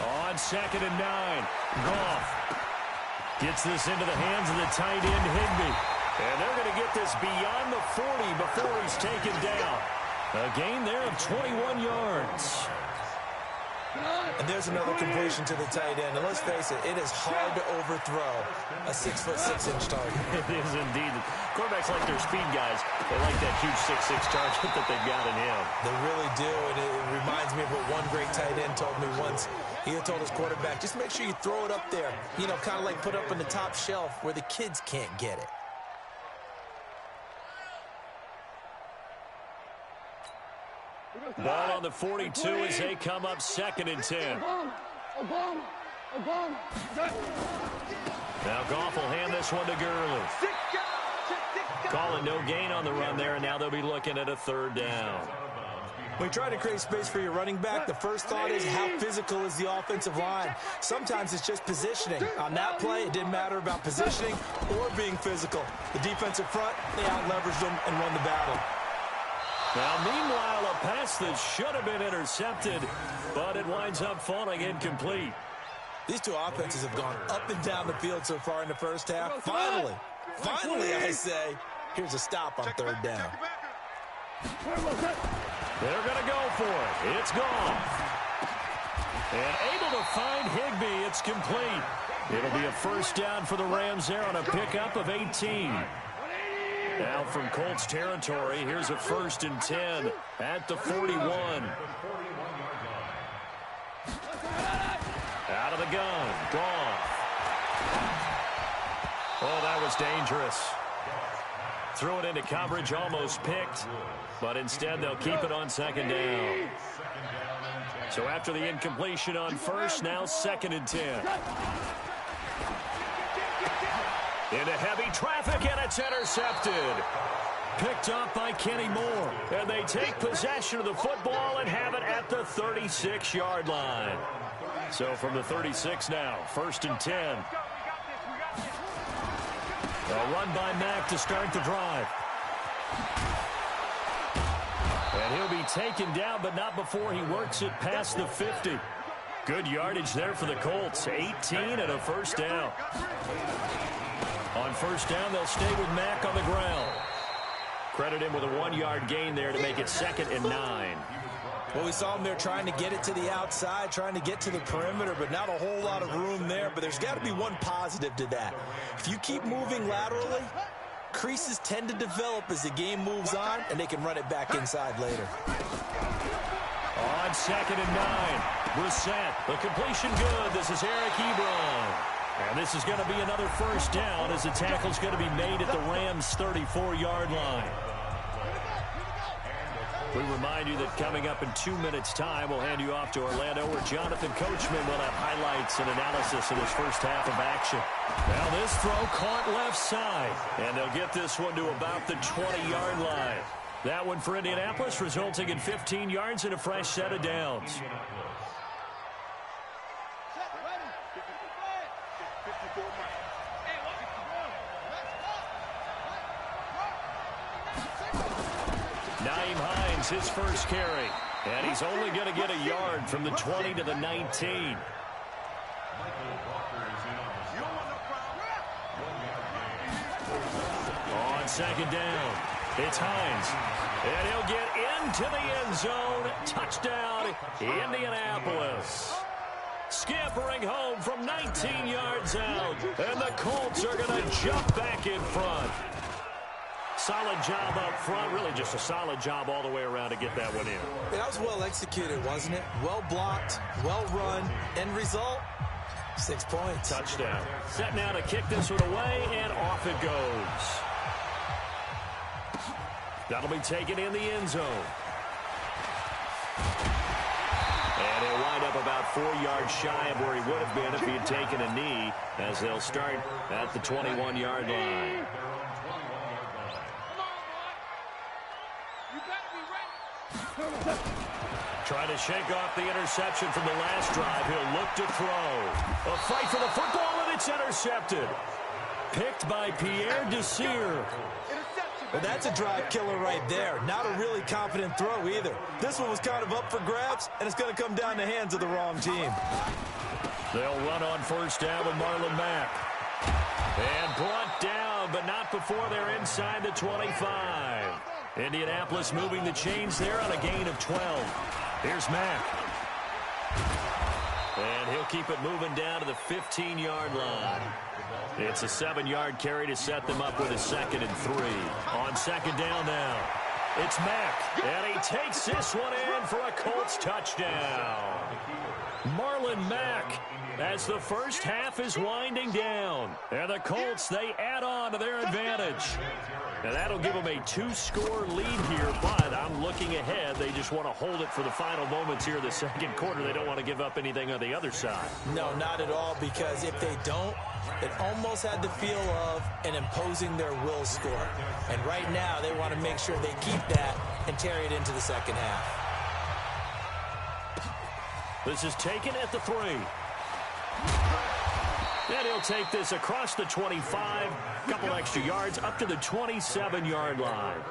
Speaker 1: On 2nd and 9, Goff gets this into the hands of the tight end, Higbee. And they're going to get this beyond the 40 before he's taken down. A gain there of 21 yards.
Speaker 3: And there's another completion to the tight end. And let's face it, it is hard to overthrow a 6'6" target.
Speaker 1: It is indeed. Quarterbacks like their speed guys. They like that huge 6'6" target that they've got in him.
Speaker 3: They really do, and it reminds me of what one great tight end told me once. He had told his quarterback, just make sure you throw it up there, you know, kind of like put up on the top shelf where the kids can't get it.
Speaker 1: Ball on the 42 as they come up 2nd and 10. Now Goff will hand this one to Gurley. Calling no gain on the run there, and now they'll be looking at a 3rd down.
Speaker 3: When you try to create space for your running back, the first thought is how physical is the offensive line. Sometimes it's just positioning. On that play, it didn't matter about positioning or being physical. The defensive front, they out-leveraged them and won the battle.
Speaker 1: Now, meanwhile, a pass that should have been intercepted, but it winds up falling incomplete.
Speaker 3: These two offenses have gone up and down the field so far in the first half. Finally, I say, here's a stop on 3rd down.
Speaker 1: They're going to go for it. It's gone. And able to find Higbee. It's complete. It'll be a 1st down for the Rams there on a pickup of 18. Now from Colts territory, here's a 1st and 10 at the 41. Out of the gun. Gone. Oh, that was dangerous. Threw it into coverage, almost picked, but instead they'll keep it on 2nd down. So after the incompletion on 1st, now 2nd and 10. Into heavy traffic, and it's intercepted. Picked up by Kenny Moore. And they take possession of the football and have it at the 36-yard line. So from the 36 now, 1st and 10. A run by Mack to start the drive. And he'll be taken down, but not before he works it past the 50. Good yardage there for the Colts. 18 and a 1st down. On 1st down, they'll stay with Mack on the ground. Credit him with a 1-yard gain there to make it 2nd and 9.
Speaker 3: Well, we saw him there trying to get it to the outside, trying to get to the perimeter, but not a whole lot of room there. But there's got to be one positive to that. If you keep moving laterally, creases tend to develop as the game moves on, and they can run it back inside later.
Speaker 1: On 2nd and 9, Brissett. The completion good. This is Eric Ebron. And this is going to be another 1st down as the tackle's going to be made at the Rams' 34-yard line. We remind you that coming up in 2 minutes' time, we'll hand you off to Orlando, where Jonathan Coachman will have highlights and analysis of this first half of action. Now this throw caught left side, and they'll get this one to about the 20-yard line. That one for Indianapolis, resulting in 15 yards and a fresh set of downs. His first carry, and he's only going to get a yard from the 20 to the 19. On 2nd down, it's Hines, and he'll get into the end zone. Touchdown, Indianapolis. Scampering home from 19 yards out, and the Colts are going to jump back in front. Solid job up front, really just a solid job all the way around to get that one in.
Speaker 3: That was well executed, wasn't it? Well blocked, well run, end result, 6 points.
Speaker 1: Touchdown. Set now to kick this one away, and off it goes. That'll be taken in the end zone. And he'll wind up about 4 yards shy of where he would have been if he had taken a knee, as they'll start at the 21-yard line. Trying to shake off the interception from the last drive. He'll look to throw. A fight for the football, and it's intercepted. Picked by Pierre Desir.
Speaker 3: Well, that's a drive killer right there. Not a really confident throw either. This one was kind of up for grabs, and it's going to come down the hands of the wrong team.
Speaker 1: They'll run on 1st down with Marlon Mack. And brought down, but not before they're inside the 25. Indianapolis moving the chains there on a gain of 12. Here's Mack. And he'll keep it moving down to the 15-yard line. It's a 7-yard carry to set them up with a 2nd and 3. On 2nd down now, it's Mack. And he takes this one in for a Colts touchdown. Marlon Mack, as the first half is winding down. And the Colts, they add on to their advantage. And that'll give them a 2-score lead here, but I'm looking ahead. They just want to hold it for the final moments here in the 2nd quarter. They don't want to give up anything on the other side.
Speaker 3: No, not at all, because if they don't, it almost had the feel of an imposing their will score. And right now, they want to make sure they keep that and carry it into the 2nd half.
Speaker 1: This is taken at the 3. And he'll take this across the 25, couple extra yards, up to the 27-yard line.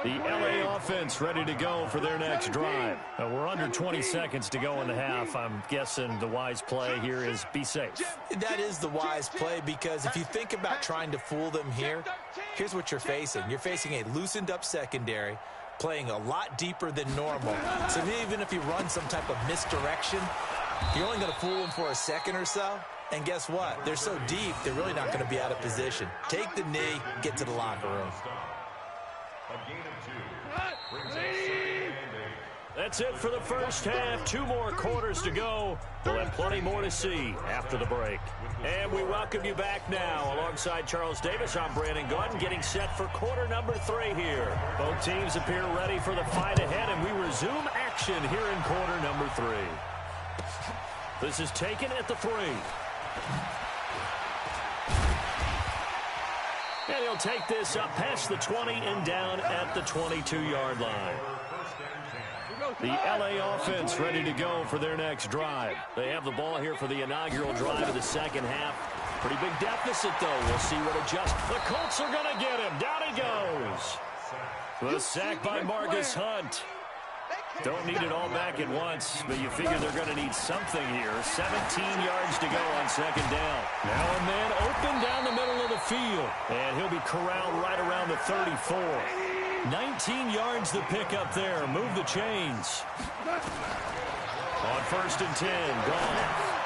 Speaker 1: The LA offense ready to go for their next drive. We're under 20 seconds to go in the half. I'm guessing the wise play here is be safe.
Speaker 3: That is the wise play, because if you think about trying to fool them here, here's what you're facing. You're facing a loosened-up secondary, playing a lot deeper than normal. So even if you run some type of misdirection, you're only going to fool them for a second or so. And guess what? They're so deep, they're really not going to be out of position. Take the knee, get to the locker room.
Speaker 1: That's it for the first half. 2 more quarters to go. We'll have plenty more to see after the break. And we welcome you back now. Alongside Charles Davis, I'm Brandon Gordon, getting set for quarter number 3 here. Both teams appear ready for the fight ahead, and we resume action here in quarter number 3. This is taken at the 3. And he'll take this up past the 20 and down at the 22-yard line. The LA offense ready to go for their next drive. They have the ball here for the inaugural drive of the 2nd half. Pretty big deficit, though. We'll see what adjusts. The Colts are going to get him. Down he goes. The sack by Marcus Hunt. Don't need it all back at once, but you figure they're going to need something here. 17 yards to go on 2nd down. Now a man open down the middle of the field, and he'll be corralled right around the 34. 19 yards to pick up there. Move the chains. On 1st and 10, gone.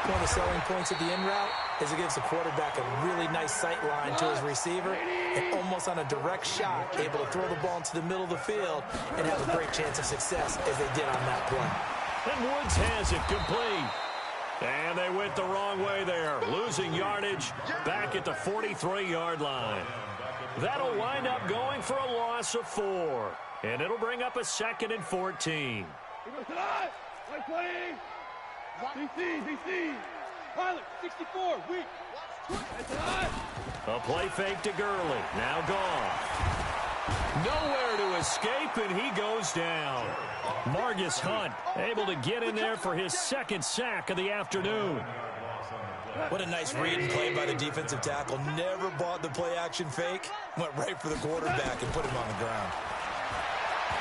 Speaker 3: One of the selling points of the in route is it gives the quarterback a really nice sight line to his receiver, and almost on a direct shot, able to throw the ball into the middle of the field and have a great chance of success as they did on that play.
Speaker 1: And Woods has it complete. And they went the wrong way there, losing yardage back at the 43-yard line. That'll wind up going for a loss of 4. And it'll bring up a 2nd and 14.
Speaker 2: DC. Pilot, 64, weak.
Speaker 1: A play fake to Gurley. Now gone. Nowhere to escape, and he goes down. Marcus Hunt able to get in there for his 2nd sack of the afternoon.
Speaker 3: What a nice read and play by the defensive tackle. Never bought the play-action fake. Went right for the quarterback and put him on the ground.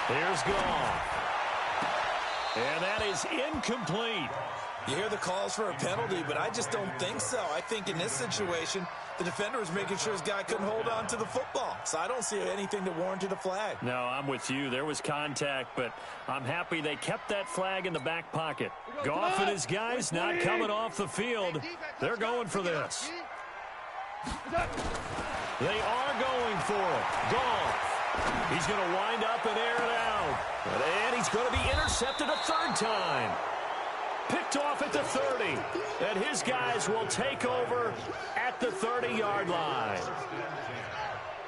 Speaker 1: Here's gone. And that is incomplete.
Speaker 3: You hear the calls for a penalty, but I just don't think so. I think in this situation, the defender was making sure his guy couldn't hold on to the football. So I don't see anything that warranted a flag.
Speaker 1: No, I'm with you. There was contact, but I'm happy they kept that flag in the back pocket. Goff and his guys not coming off the field. They're going for this. They are going for it. Goff. He's going to wind up and air it out. And he's going to be intercepted a 3rd time. Picked off at the 30. And his guys will take over at the 30-yard line.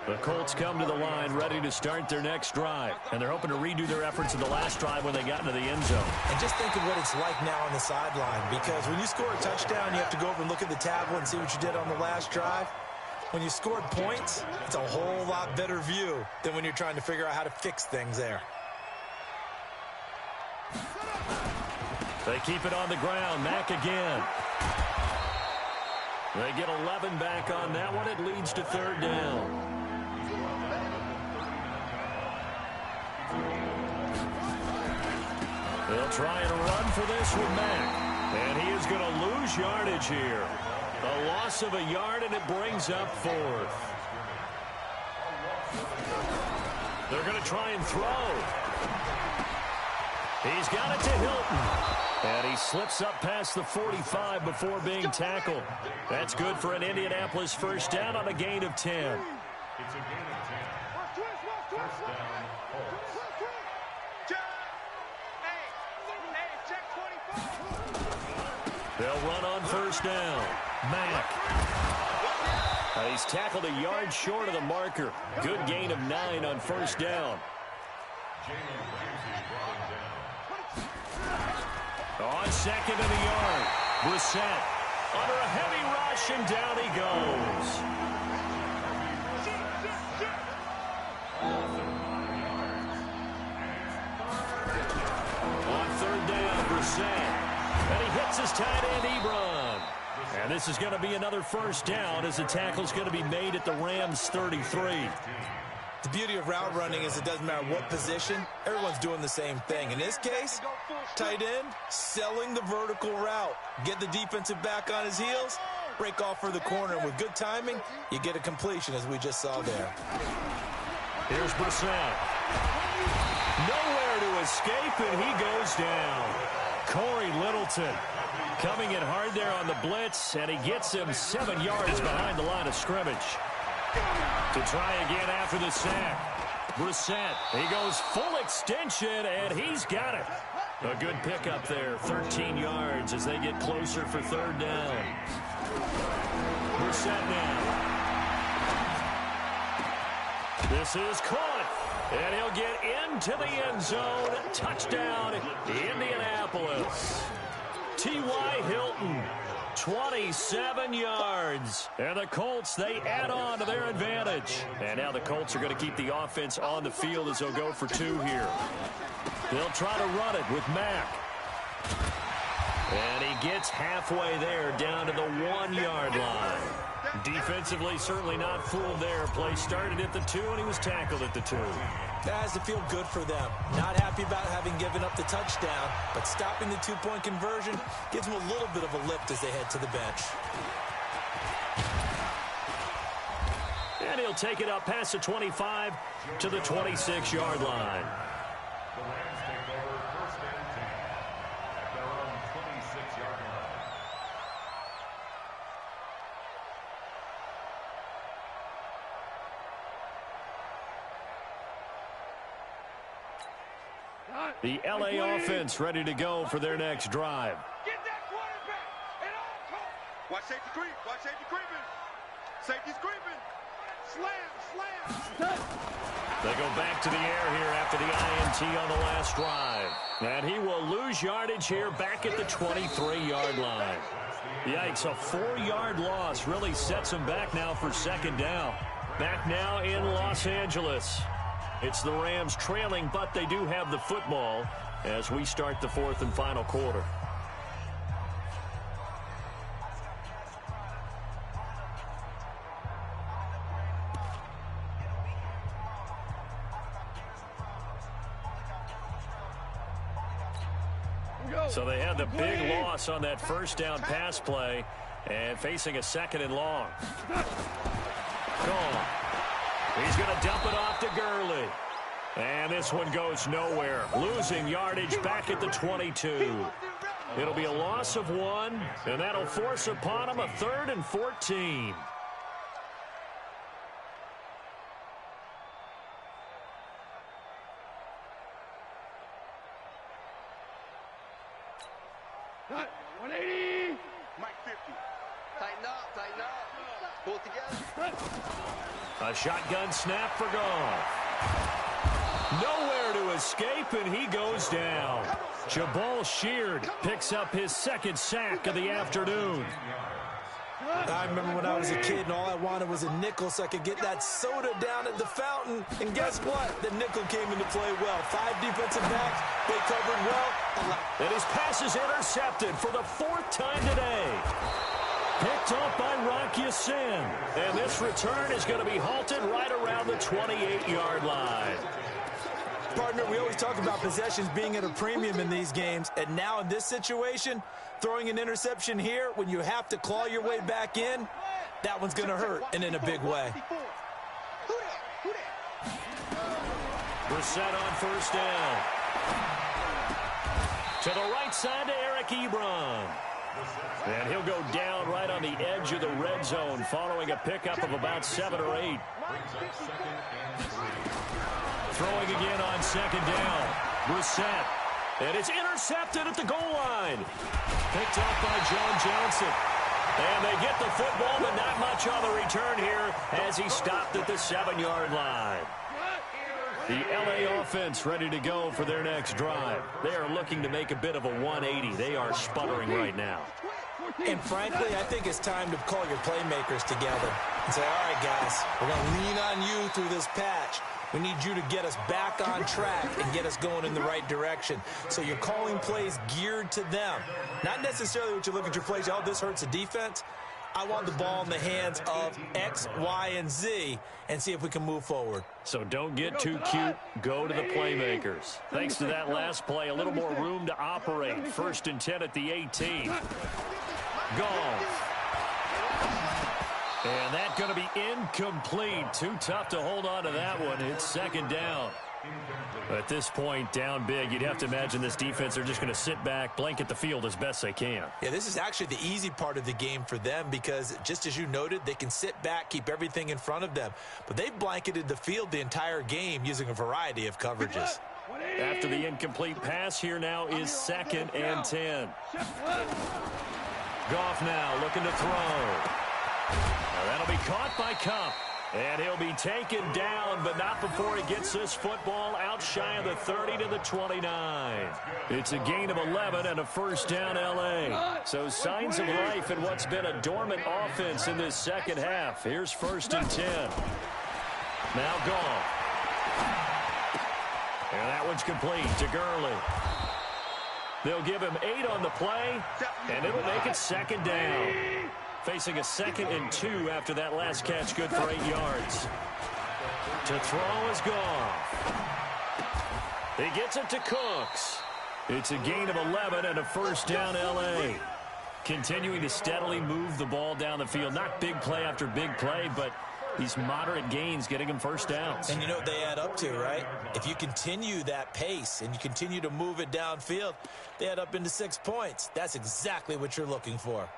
Speaker 1: The Colts come to the line ready to start their next drive. And they're hoping to redo their efforts in the last drive when they got into the end zone.
Speaker 3: And just think of what it's like now on the sideline. Because when you score a touchdown, you have to go over and look at the tablet and see what you did on the last drive. When you scored points, it's a whole lot better view than when you're trying to figure out how to fix things there.
Speaker 1: They keep it on the ground. Mack again. They get 11 back on that one. It leads to 3rd down. They'll try and run for this with Mack. And he is going to lose yardage here. A loss of a yard, and it brings up 4th. They're going to try and throw. He's got it to Hilton. And he slips up past the 45 before being tackled. That's good for an Indianapolis first down on a gain of 10.
Speaker 4: It's a gain of 10. First down, Colts.
Speaker 1: They'll run on first down. Mack. He's tackled a yard short of the marker. Good gain of 9 on first down. On second and a yard. Brissett under a heavy rush, and down he goes. On third down, Brissett. And he hits his tight end, Ebron. And this is going to be another first down as the tackle's going to be made at the Rams' 33.
Speaker 3: The beauty of route running is it doesn't matter what position, everyone's doing the same thing. In this case, tight end, selling the vertical route. Get the defensive back on his heels, break off for the corner. And with good timing, you get a completion, as we just saw there.
Speaker 1: Here's Brissett. Nowhere to escape, and he goes down. Corey Littleton coming in hard there on the blitz, and he gets him 7 yards behind the line of scrimmage. To try again after the sack. Brissett, he goes full extension, and he's got it. A good pickup there, 13 yards as they get closer for third down. Brissett now. This is caught, and he'll get into the end zone. Touchdown, Indianapolis. T.Y. Hilton, 27 yards. And the Colts, they add on to their advantage. And now the Colts are going to keep the offense on the field as they'll go for 2 here. They'll try to run it with Mack. And he gets halfway there, down to the 1-yard line. Defensively, certainly not fooled there. Play started at the 2, and he was tackled at the 2.
Speaker 3: That has to feel good for them. Not happy about having given up the touchdown, but stopping the 2-point conversion gives them a little bit of a lift as they head to the bench.
Speaker 1: And he'll take it up past the 25 to the 26-yard line.
Speaker 4: The Rams take over first and 10 at their own 26-yard line.
Speaker 1: The L.A. offense ready to go for their next drive.
Speaker 2: Get that quarterback at all costs. Watch safety creep. Watch safety creeping. Safety's creeping. Slam.
Speaker 1: They go back to the air here after the INT on the last drive. And he will lose yardage here back at the 23-yard line. Yikes, a 4-yard loss really sets him back now for second down. Back now in Los Angeles. It's the Rams trailing, but they do have the football as we start the 4th and final quarter. So they had the big loss on that first down pass play and facing a 2nd and long. Gone. He's going to dump it off to Gurley. And this one goes nowhere. Losing yardage back at the 22. It'll be a loss of 1, and that'll force upon him a 3rd and 14.
Speaker 2: Cut. 180. Mike 50. Tighten up. Pull it together.
Speaker 1: A shotgun snap for Goff. Nowhere to escape, and he goes down. Jabal Sheard picks up his 2nd sack of the afternoon.
Speaker 3: I remember when I was a kid and all I wanted was a nickel so I could get that soda down at the fountain. And guess what? The nickel came into play well. 5 defensive backs. They covered well.
Speaker 1: And his pass is intercepted for the 4th time today. Picked up by Rocky Sin. And this return is going to be halted right around the 28-yard line.
Speaker 3: Partner, we always talk about possessions being at a premium in these games. And now in this situation, throwing an interception here when you have to claw your way back in, that one's going to hurt, and in a big way.
Speaker 1: Brissett on first down. To the right side to Eric Ebron. And he'll go down right on the edge of the red zone following a pickup of about 7 or 8. Throwing again on 2nd down. Brissett. And it's intercepted at the goal line. Picked up by John Johnson. And they get the football, but not much on the return here as he stopped at the 7-yard line. The LA offense ready to go for their next drive. They are looking to make a bit of a 180. They are sputtering right now.
Speaker 3: And frankly, I think it's time to call your playmakers together and say, all right, guys, we're going to lean on you through this patch. We need you to get us back on track and get us going in the right direction. So you're calling plays geared to them. Not necessarily what you look at your plays, oh, this hurts the defense. I want the ball in the hands of X, Y, and Z and see if we can move forward.
Speaker 1: So don't get too cute. Go to the playmakers. Thanks to that last play, a little more room to operate. 1st and 10 at the 18. Goff. And that's going to be incomplete. Too tough to hold on to that one. It's 2nd down. At this point, down big, you'd have to imagine this defense are just going to sit back, blanket the field as best they can.
Speaker 3: Yeah, this is actually the easy part of the game for them because, just as you noted, they can sit back, keep everything in front of them. But they've blanketed the field the entire game using a variety of coverages.
Speaker 1: After the incomplete pass, here now is 2nd and 10. Goff now looking to throw. Now that'll be caught by Kupp. And he'll be taken down, but not before he gets this football out shy of the 30 to the 29. It's a gain of 11 and a 1st down L.A. So signs of life in what's been a dormant offense in this 2nd half. Here's 1st and 10. Now Goff. And that one's complete to Gurley. They'll give him 8 on the play, and it'll make it 2nd down. Facing a 2nd and 2 after that last catch, good for 8 yards. To throw is Goff. He gets it to Cooks. It's a gain of 11 and a 1st down L.A. Continuing to steadily move the ball down the field. Not big play after big play, but these moderate gains getting him 1st downs.
Speaker 3: And you know what they add up to, right? If you continue that pace and you continue to move it downfield, they add up into 6 points. That's exactly what you're looking for.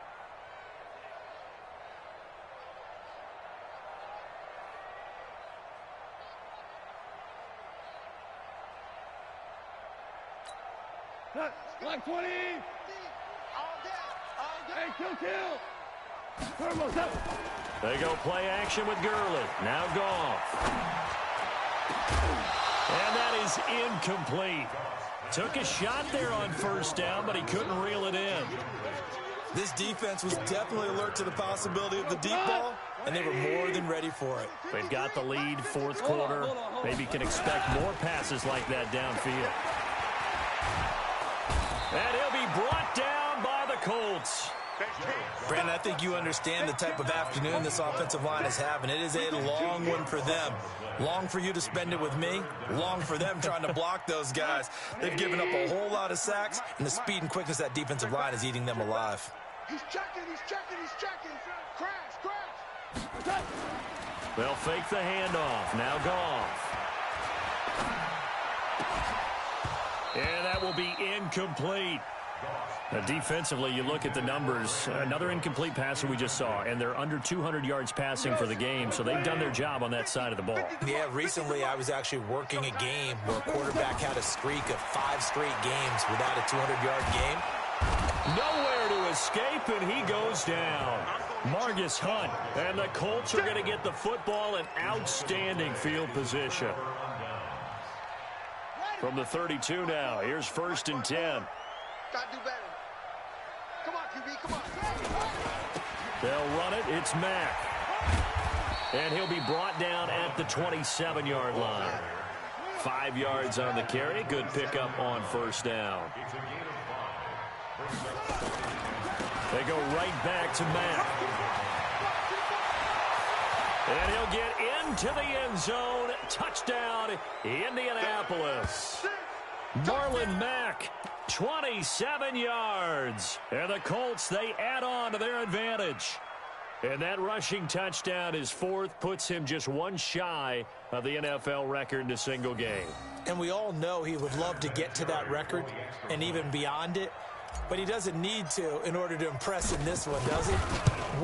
Speaker 2: Black 20. Hey, kill.
Speaker 1: They go play action with Gurley. Now Goff. And that is incomplete. Took a shot there on 1st down, but he couldn't reel it in.
Speaker 3: This defense was definitely alert to the possibility of the deep ball, and they were more than ready for it.
Speaker 1: They've got the lead, 4th quarter. Maybe can expect more passes like that downfield. And he'll be brought down by the Colts.
Speaker 3: Brandon, I think you understand the type of afternoon this offensive line is having. It is a long one for them. Long for you to spend it with me. Long for them trying to block those guys. They've given up a whole lot of sacks, and the speed and quickness of that defensive line is eating them alive.
Speaker 2: He's checking. Crash.
Speaker 1: They'll fake the handoff. Now Goff. And that will be incomplete. Defensively, you look at the numbers. Another incomplete passer we just saw, and they're under 200 yards passing for the game, so they've done their job on that side of the ball.
Speaker 3: Yeah, recently I was actually working a game where a quarterback had a streak of 5 straight games without a 200-yard game.
Speaker 1: Nowhere to escape, and he goes down. Margus Hunt, and the Colts are going to get the football in outstanding field position. From the 32 now, here's 1st and 10.
Speaker 2: Gotta do better. Come on, QB, come on.
Speaker 1: They'll run it. It's Mack. And he'll be brought down at the 27-yard line. 5 yards on the carry. Good pickup on 1st down. They go right back to Mack. And he'll get into the end zone. Touchdown, Indianapolis. Marlon Mack, 27 yards. And the Colts, they add on to their advantage. And that rushing touchdown, his fourth, puts him just one shy of the NFL record in a single game.
Speaker 3: And we all know he would love to get to that record and even beyond it, but he doesn't need to in order to impress in this one, does he?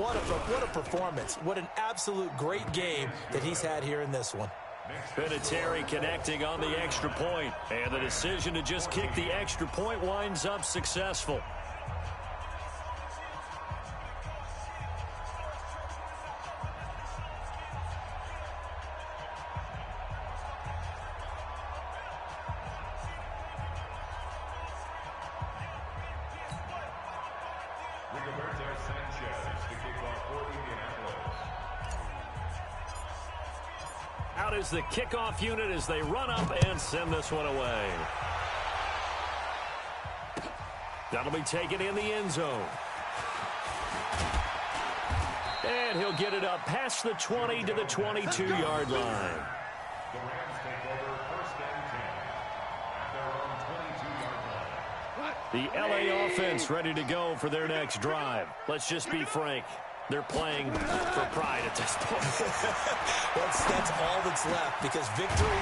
Speaker 3: What a performance. What an absolute great game that he's had here in this one.
Speaker 1: Vinatieri connecting on the extra point, and the decision to just kick the extra point winds up successful. Out is the kickoff unit as they run up and send this one away. That'll be taken in the end zone. And he'll get it up past the 20 to the 22-yard line.
Speaker 4: The Rams take over first and 10 at their own 22-yard line.
Speaker 1: The LA offense ready to go for their next drive. Let's just be frank. They're playing for pride at this point.
Speaker 3: That's all that's left, because victory,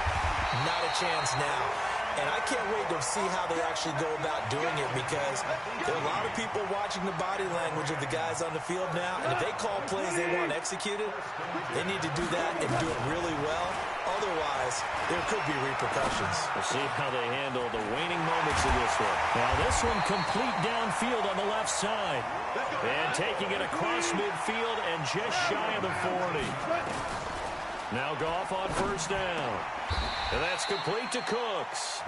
Speaker 3: not a chance now. And I can't wait to see how they actually go about doing it, because there are a lot of people watching the body language of the guys on the field now, and if they call plays they want executed, they need to do that and do it really well. Otherwise, there could be repercussions.
Speaker 1: We'll see how they handle the waning moments of this one. Now this one complete downfield on the left side. And taking it across midfield and just shy of the 40. Now Goff on first down. And that's complete to Cooks.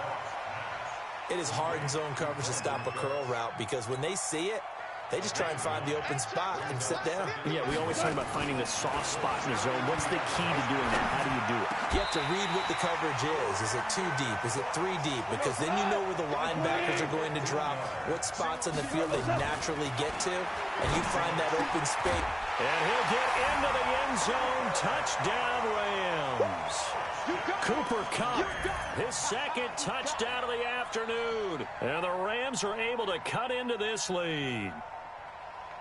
Speaker 3: It is hard in zone coverage to stop a curl route, because when they see it, they just try and find the open spot and sit down.
Speaker 1: Yeah, we always talk about finding the soft spot in the zone. What's the key to doing that? How do you do it?
Speaker 3: You have to read what the coverage is. Is it 2 deep? Is it 3 deep? Because then you know where the linebackers are going to drop, what spots on the field they naturally get to, and you find that open space.
Speaker 1: And he'll get into the end zone. Touchdown, Rams. Cooper Kupp, his second touchdown of the afternoon. And the Rams are able to cut into this lead.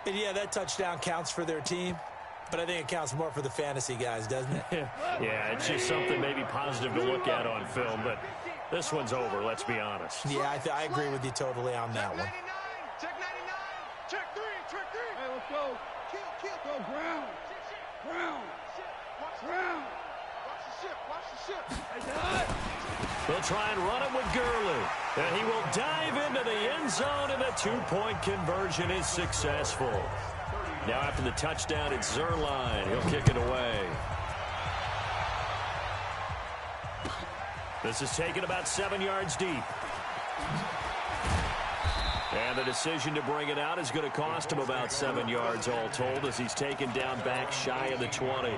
Speaker 3: And yeah, that touchdown counts for their team, but I think it counts more for the fantasy guys, doesn't it?
Speaker 1: Yeah, it's just something maybe positive to look at on film, but this one's over, let's be honest.
Speaker 3: Yeah, I agree with you totally on that one.
Speaker 2: Check 99. Check 3. Check 3. Hey, let's go. Kill. Go, Brown. Brown. Watch the ship. Hey, Dad.
Speaker 1: They'll try and run it with Gurley. And he will dive into the end zone, and the two-point conversion is successful. Now after the touchdown, it's Zerline. He'll kick it away. This is taken about 7 yards deep. And the decision to bring it out is going to cost him about 7 yards all told, as he's taken down back shy of the 20.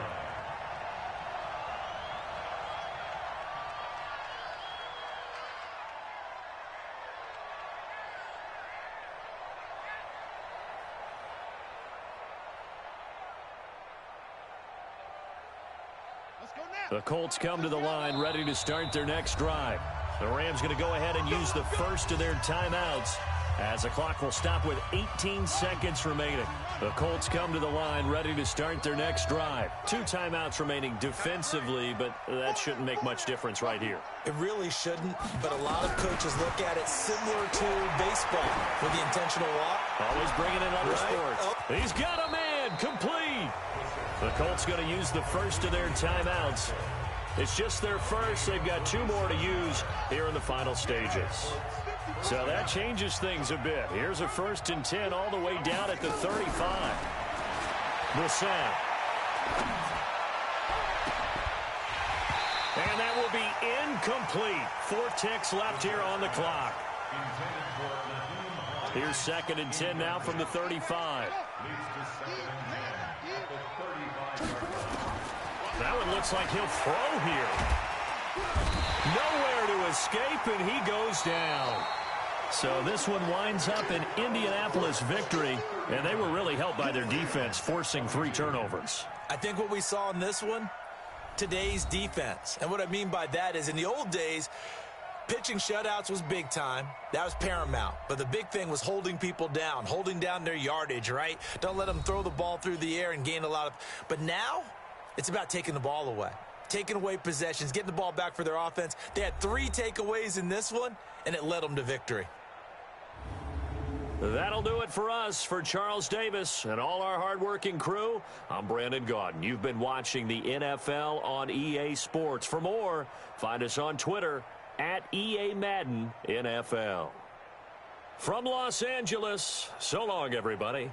Speaker 1: The Colts come to the line ready to start their next drive. The Rams going to go ahead and use the first of their timeouts, as the clock will stop with 18 seconds remaining. The Colts come to the line ready to start their next drive. 2 timeouts remaining defensively, but that shouldn't make much difference right here.
Speaker 3: It really shouldn't, but a lot of coaches look at it similar to baseball with the intentional walk.
Speaker 1: Always bringing in other sports. He's got a man, complete. The Colts going to use the first of their timeouts. It's just their first. They've got 2 more to use here in the final stages. So that changes things a bit. Here's a 1st and 10 all the way down at the 35. The snap. And that will be incomplete. 4 ticks left here on the clock. Here's 2nd and 10 now from the 35. That one looks like he'll throw here. Nowhere to escape, and he goes down. So this one winds up an Indianapolis victory, and they were really helped by their defense, forcing 3 turnovers.
Speaker 3: I think what we saw in this one, today's defense. And what I mean by that is, in the old days, Pitching shutouts was big time. That was paramount. But the big thing was holding people down, holding down their yardage, right? Don't let them throw the ball through the air and gain a lot of... But now, it's about taking the ball away. Taking away possessions, getting the ball back for their offense. They had 3 takeaways in this one, and it led them to victory.
Speaker 1: That'll do it for us. For Charles Davis and all our hardworking crew, I'm Brandon Gaudin. You've been watching the NFL on EA Sports. For more, find us on Twitter at EA Madden NFL. From Los Angeles, so long, everybody.